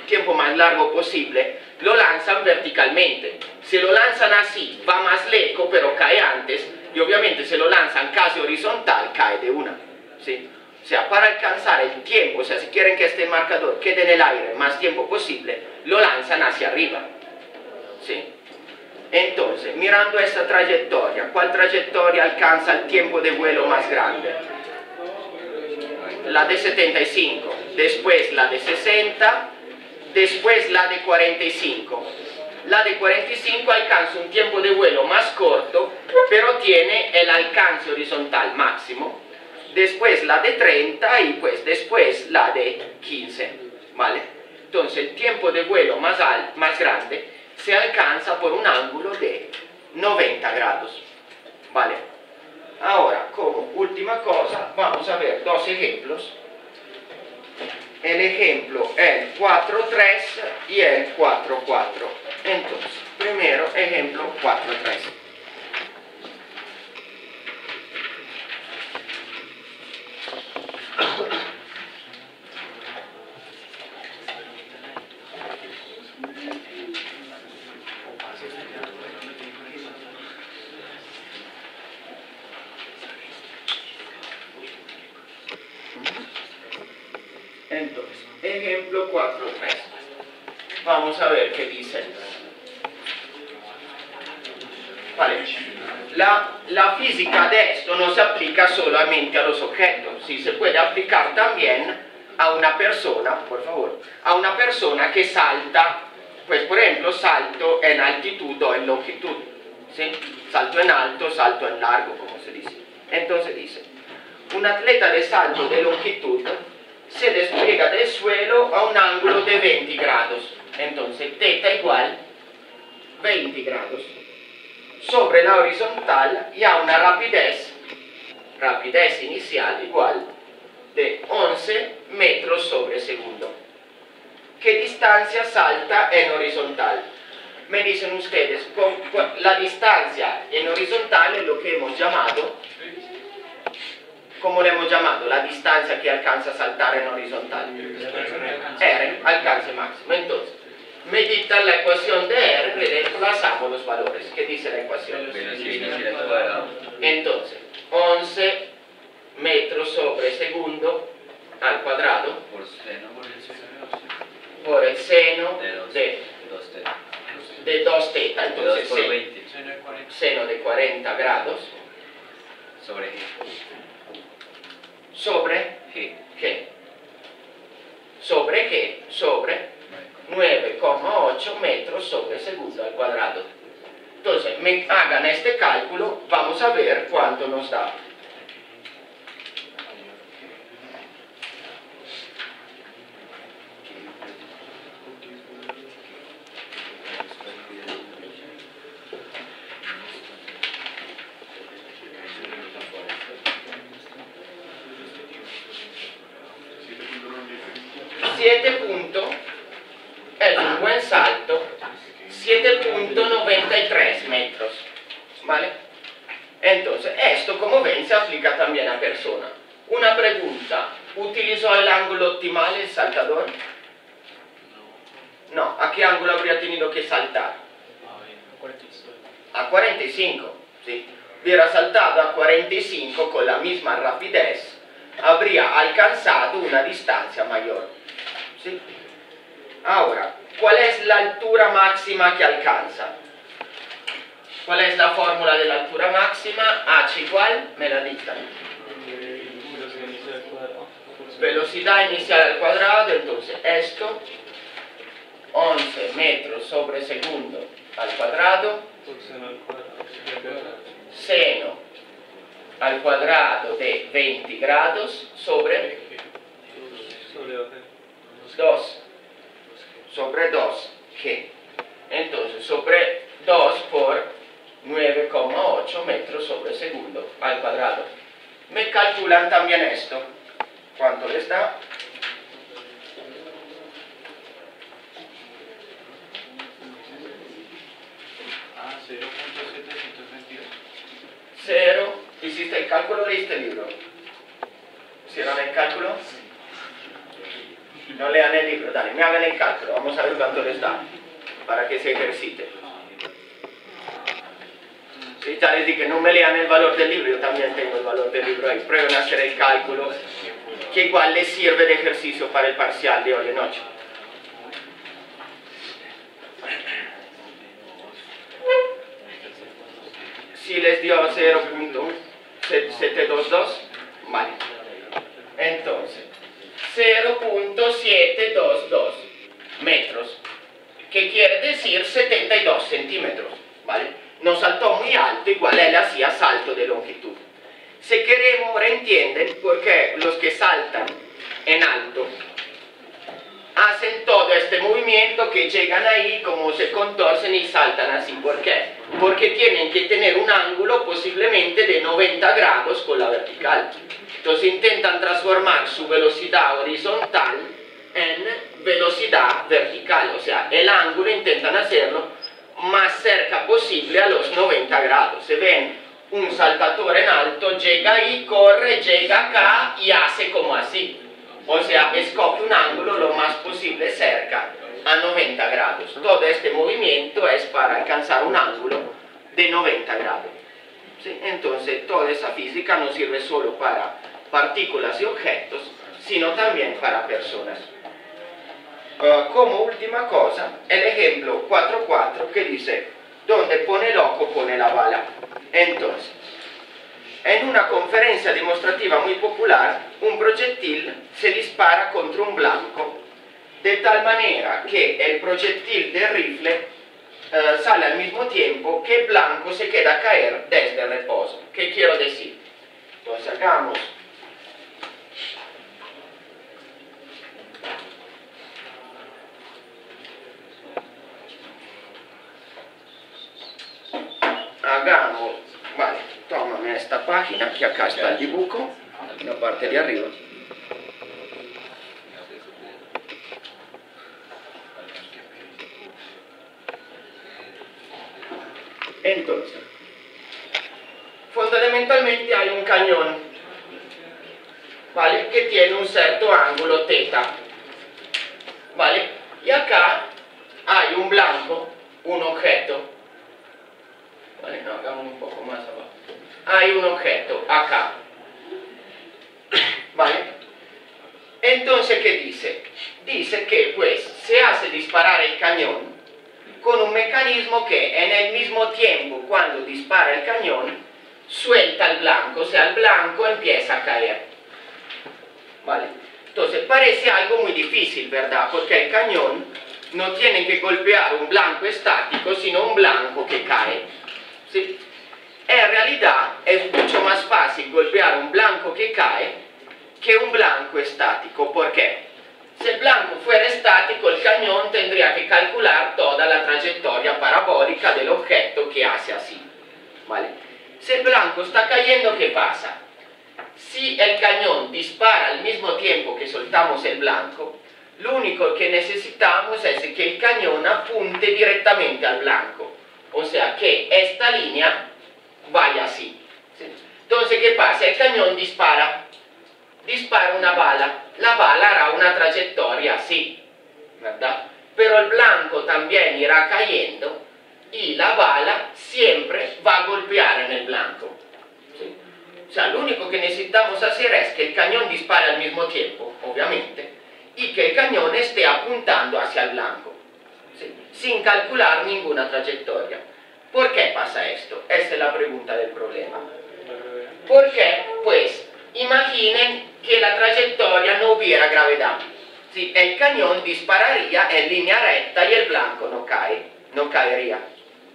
S1: tiempo más largo posible, lo lanzan verticalmente. Si lo lanzan así, va más lejos, pero cae antes. Y obviamente si lo lanzan casi horizontal, cae de una, ¿sí? O sea, para alcanzar el tiempo, o sea, si quieren que este marcador quede en el aire el más tiempo posible, lo lanzan hacia arriba, ¿sí? Entonces, mirando esta trayectoria, ¿cuál trayectoria alcanza el tiempo de vuelo más grande? La de 75, después la de 60, después la de 45. La de 45 alcanza un tiempo de vuelo más corto, pero tiene el alcance horizontal máximo. Después la de 30 y pues después la de 15, ¿vale? Entonces el tiempo de vuelo más grande se alcanza por un ángulo de 90 grados, ¿vale? Ahora, como última cosa, vamos a ver 2 ejemplos. El ejemplo el 4.3 y el 4.4. Entonces, primero ejemplo 4.3. Entonces, ejemplo 4.3. Vamos a ver qué dice. Vale. La física de esto no se aplica solamente a los objetos, sí se puede aplicar también a una persona, por favor, a una persona que salta, pues por ejemplo, salto en altitud o en longitud, ¿sí? Salto en alto, salto en largo, como se dice. Entonces dice, un atleta de salto de longitud se despliega del suelo a un ángulo de 20 grados. Entonces, θ igual 20 grados sobre la horizontal y a una rapidez inicial igual de 11 metros sobre segundo. ¿Qué distancia salta en horizontal? Me dicen ustedes, la distancia en horizontal es lo que hemos llamado. ¿Cómo le hemos llamado? La distancia que alcanza a saltar en horizontal. R, alcance máximo. Entonces, meditan la ecuación de R, le desplazamos los valores. ¿Qué dice la ecuación? Entonces, 11 metros sobre segundo al cuadrado por el seno de 2 θ. Entonces, seno de 40 grados sobre G. Sobre G, sobre 9,8 metros sobre segundo al cuadrado. Entonces, hagan este cálculo, vamos a ver cuánto nos da. Es un buen salto, 7.93 metros, ¿vale? Entonces, esto como ven se aplica también a persona. Una pregunta, ¿utilizó el ángulo optimal el saltador? No, ¿a qué ángulo habría tenido que saltar? A 45, ¿sí? Hubiera saltado a 45 con la misma rapidez, habría alcanzado una distancia mayor, ¿sí? Ahora, ¿cuál es la altura máxima que alcanza? ¿Cuál es la fórmula de la altura máxima? H igual, me la dictan. Velocidad inicial al cuadrado, entonces esto, 11 metros sobre segundo al cuadrado, seno al cuadrado de 20 grados sobre 2, sobre 2, ¿qué? Entonces, sobre 2 por 9,8 metros sobre segundo al cuadrado. Me calculan también esto. ¿Cuánto les da?
S3: Ah, 0.722.
S1: 0. ¿Hiciste el cálculo? ¿Leíste el libro? ¿Hicieron el cálculo? No lean el libro, dale, me hagan el cálculo. Vamos a ver cuánto les da para que se ejercite. Sí, ya les dije, no me lean el valor del libro, yo también tengo el valor del libro ahí. Prueben a hacer el cálculo, que igual les sirve de ejercicio para el parcial de hoy en noche. Si les dio 0.722, vale. Entonces, 0.722 metros, que quiere decir 72 centímetros, ¿vale? No saltó muy alto, igual él hacía salto de longitud. Si queremos, ahora entienden por qué los que saltan en alto hacen todo este movimiento, que llegan ahí, como se contorcen y saltan así. ¿Por qué? Porque tienen que tener un ángulo posiblemente de 90 grados con la vertical. Entonces intentan transformar su velocidad horizontal en velocidad vertical, o sea, el ángulo intentan hacerlo más cerca posible a los 90 grados. Se ven un saltador en alto, llega ahí, corre, llega acá y hace como así. O sea, escoge un ángulo lo más posible cerca a 90 grados. Todo este movimiento es para alcanzar un ángulo de 90 grados. ¿Sí? Entonces, toda esa física no sirve solo para partículas y objetos, sino también para personas. Como última cosa, el ejemplo 4.4 que dice, donde pone el ojo pone la bala. Entonces, en una conferencia demostrativa muy popular, un proyectil se dispara contra un blanco, de tal manera que el proyectil de rifle sale al mismo tiempo que el blanco se queda a caer desde el reposo. ¿Qué quiero decir? Entonces hagamos vale, tómame esta página, que acá está el dibujo, en la parte de arriba. Entonces, fundamentalmente hay un cañón, ¿vale? Que tiene un cierto ángulo θ, ¿vale? Y acá hay un blanco, un objeto, ¿vale? No, hagamos un poco más abajo. Hay un objeto acá, ¿vale? Entonces, ¿qué dice? Dice que pues se hace disparar el cañón con un mecanismo que en el mismo tiempo, cuando dispara el cañón, suelta el blanco, o sea, el blanco empieza a caer, ¿vale? Entonces parece algo muy difícil, ¿verdad? Porque el cañón no tiene que golpear un blanco estático, sino un blanco que cae, ¿sí? En realidad es mucho más fácil golpear un blanco que cae que un blanco estático. ¿Por qué? Si el blanco fuera estático, el cañón tendría que calcular toda la trayectoria parabólica del objeto que hace así, ¿vale? Si el blanco está cayendo, ¿qué pasa? Si el cañón dispara al mismo tiempo que soltamos el blanco, lo único que necesitamos es que el cañón apunte directamente al blanco, o sea que esta línea vaya así, ¿sí? Entonces, ¿qué pasa? El cañón dispara una bala, la bala hará una trayectoria así, ¿verdad? pero el blanco también irá cayendo y la bala siempre va a golpear en el blanco. ¿Sí? O sea, lo único que necesitamos hacer es que el cañón dispare al mismo tiempo, obviamente, y que el cañón esté apuntando hacia el blanco, ¿sí? Sin calcular ninguna trayectoria. ¿Por qué pasa esto? Esta es la pregunta del problema. ¿Por qué? Pues imaginen que la trayectoria no hubiera gravedad. ¿Sí? El cañón dispararía en línea recta y el blanco no caería.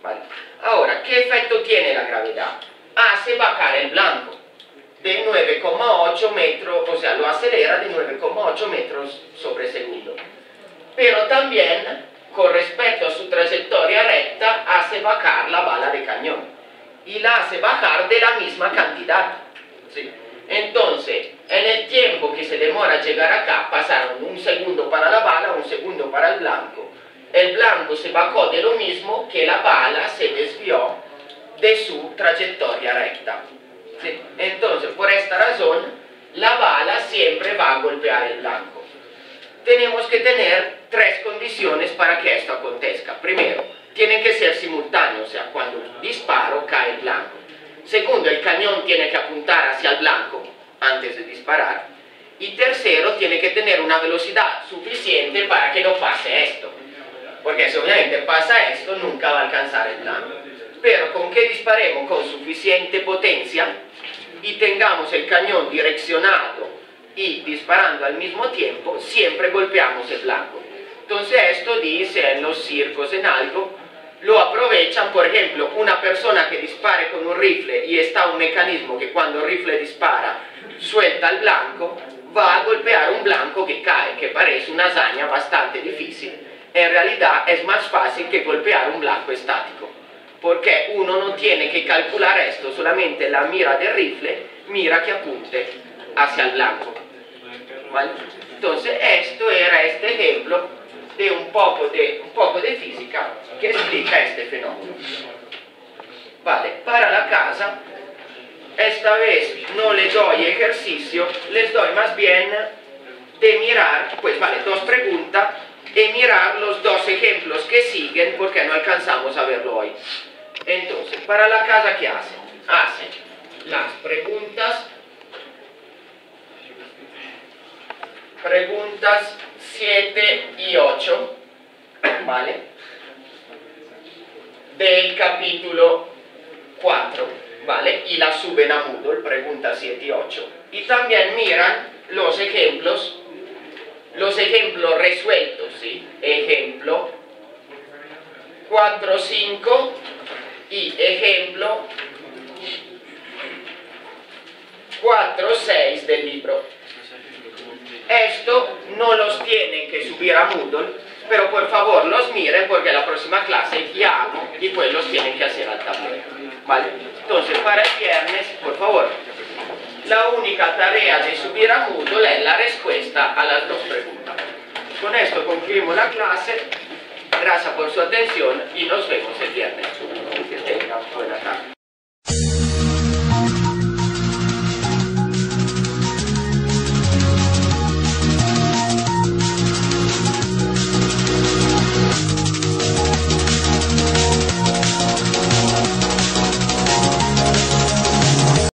S1: ¿Vale? Ahora, ¿qué efecto tiene la gravedad? Hace bajar el blanco de 9,8 metros, o sea, lo acelera de 9,8 metros sobre segundo. Pero también, con respecto a su trayectoria recta, hace bajar la bala de cañón. Y la hace bajar de la misma cantidad. ¿Sí? Entonces, en el tiempo que se demora a llegar acá, pasaron 1 segundo para la bala, 1 segundo para el blanco. El blanco se bajó de lo mismo que la bala se desvió de su trayectoria recta. ¿Sí? Entonces, por esta razón, la bala siempre va a golpear el blanco. Tenemos que tener 3 condiciones para que esto acontezca. Primero, tienen que ser simultáneos, o sea, cuando disparo cae el blanco. Segundo, el cañón tiene que apuntar hacia el blanco antes de disparar. Y tercero, tiene que tener una velocidad suficiente para que no pase esto. Porque si obviamente pasa esto, nunca va a alcanzar el blanco. Pero con que disparemos con suficiente potencia y tengamos el cañón direccionado y disparando al mismo tiempo, siempre golpeamos el blanco. Entonces esto dice en los circos, en algo, lo aprovechan, por ejemplo, una persona que dispare con un rifle y está un mecanismo que cuando el rifle dispara suelta el blanco, va a golpear un blanco que cae, que parece una hazaña bastante difícil. En realidad es más fácil que golpear un blanco estático, porque uno no tiene que calcular esto, solamente la mira del rifle mira que apunte hacia el blanco. ¿Vale? Entonces esto era este ejemplo de un poco de física que explica este fenómeno. Vale, para la casa, esta vez no les doy ejercicio, les doy más bien de mirar, pues vale, 2 preguntas, y mirar los 2 ejemplos que siguen porque no alcanzamos a verlo hoy. Entonces, para la casa, ¿qué hacen? Hacen las preguntas 7 y 8, ¿vale? Del capítulo 4, ¿vale? Y la suben a Moodle, preguntas 7 y 8. Y también miran los ejemplos resueltos, ¿sí? Ejemplo 4, 5 y ejemplo 4, 6 del libro. Esto no los tienen que subir a Moodle, pero por favor los miren porque la próxima clase llamo y pues los tienen que hacer al tablero, ¿vale? Entonces para el viernes, por favor, la única tarea de subir a Moodle es la respuesta a las 2 preguntas. Con esto concluimos la clase. Gracias por su atención y nos vemos el viernes. Que tengan buena tarde.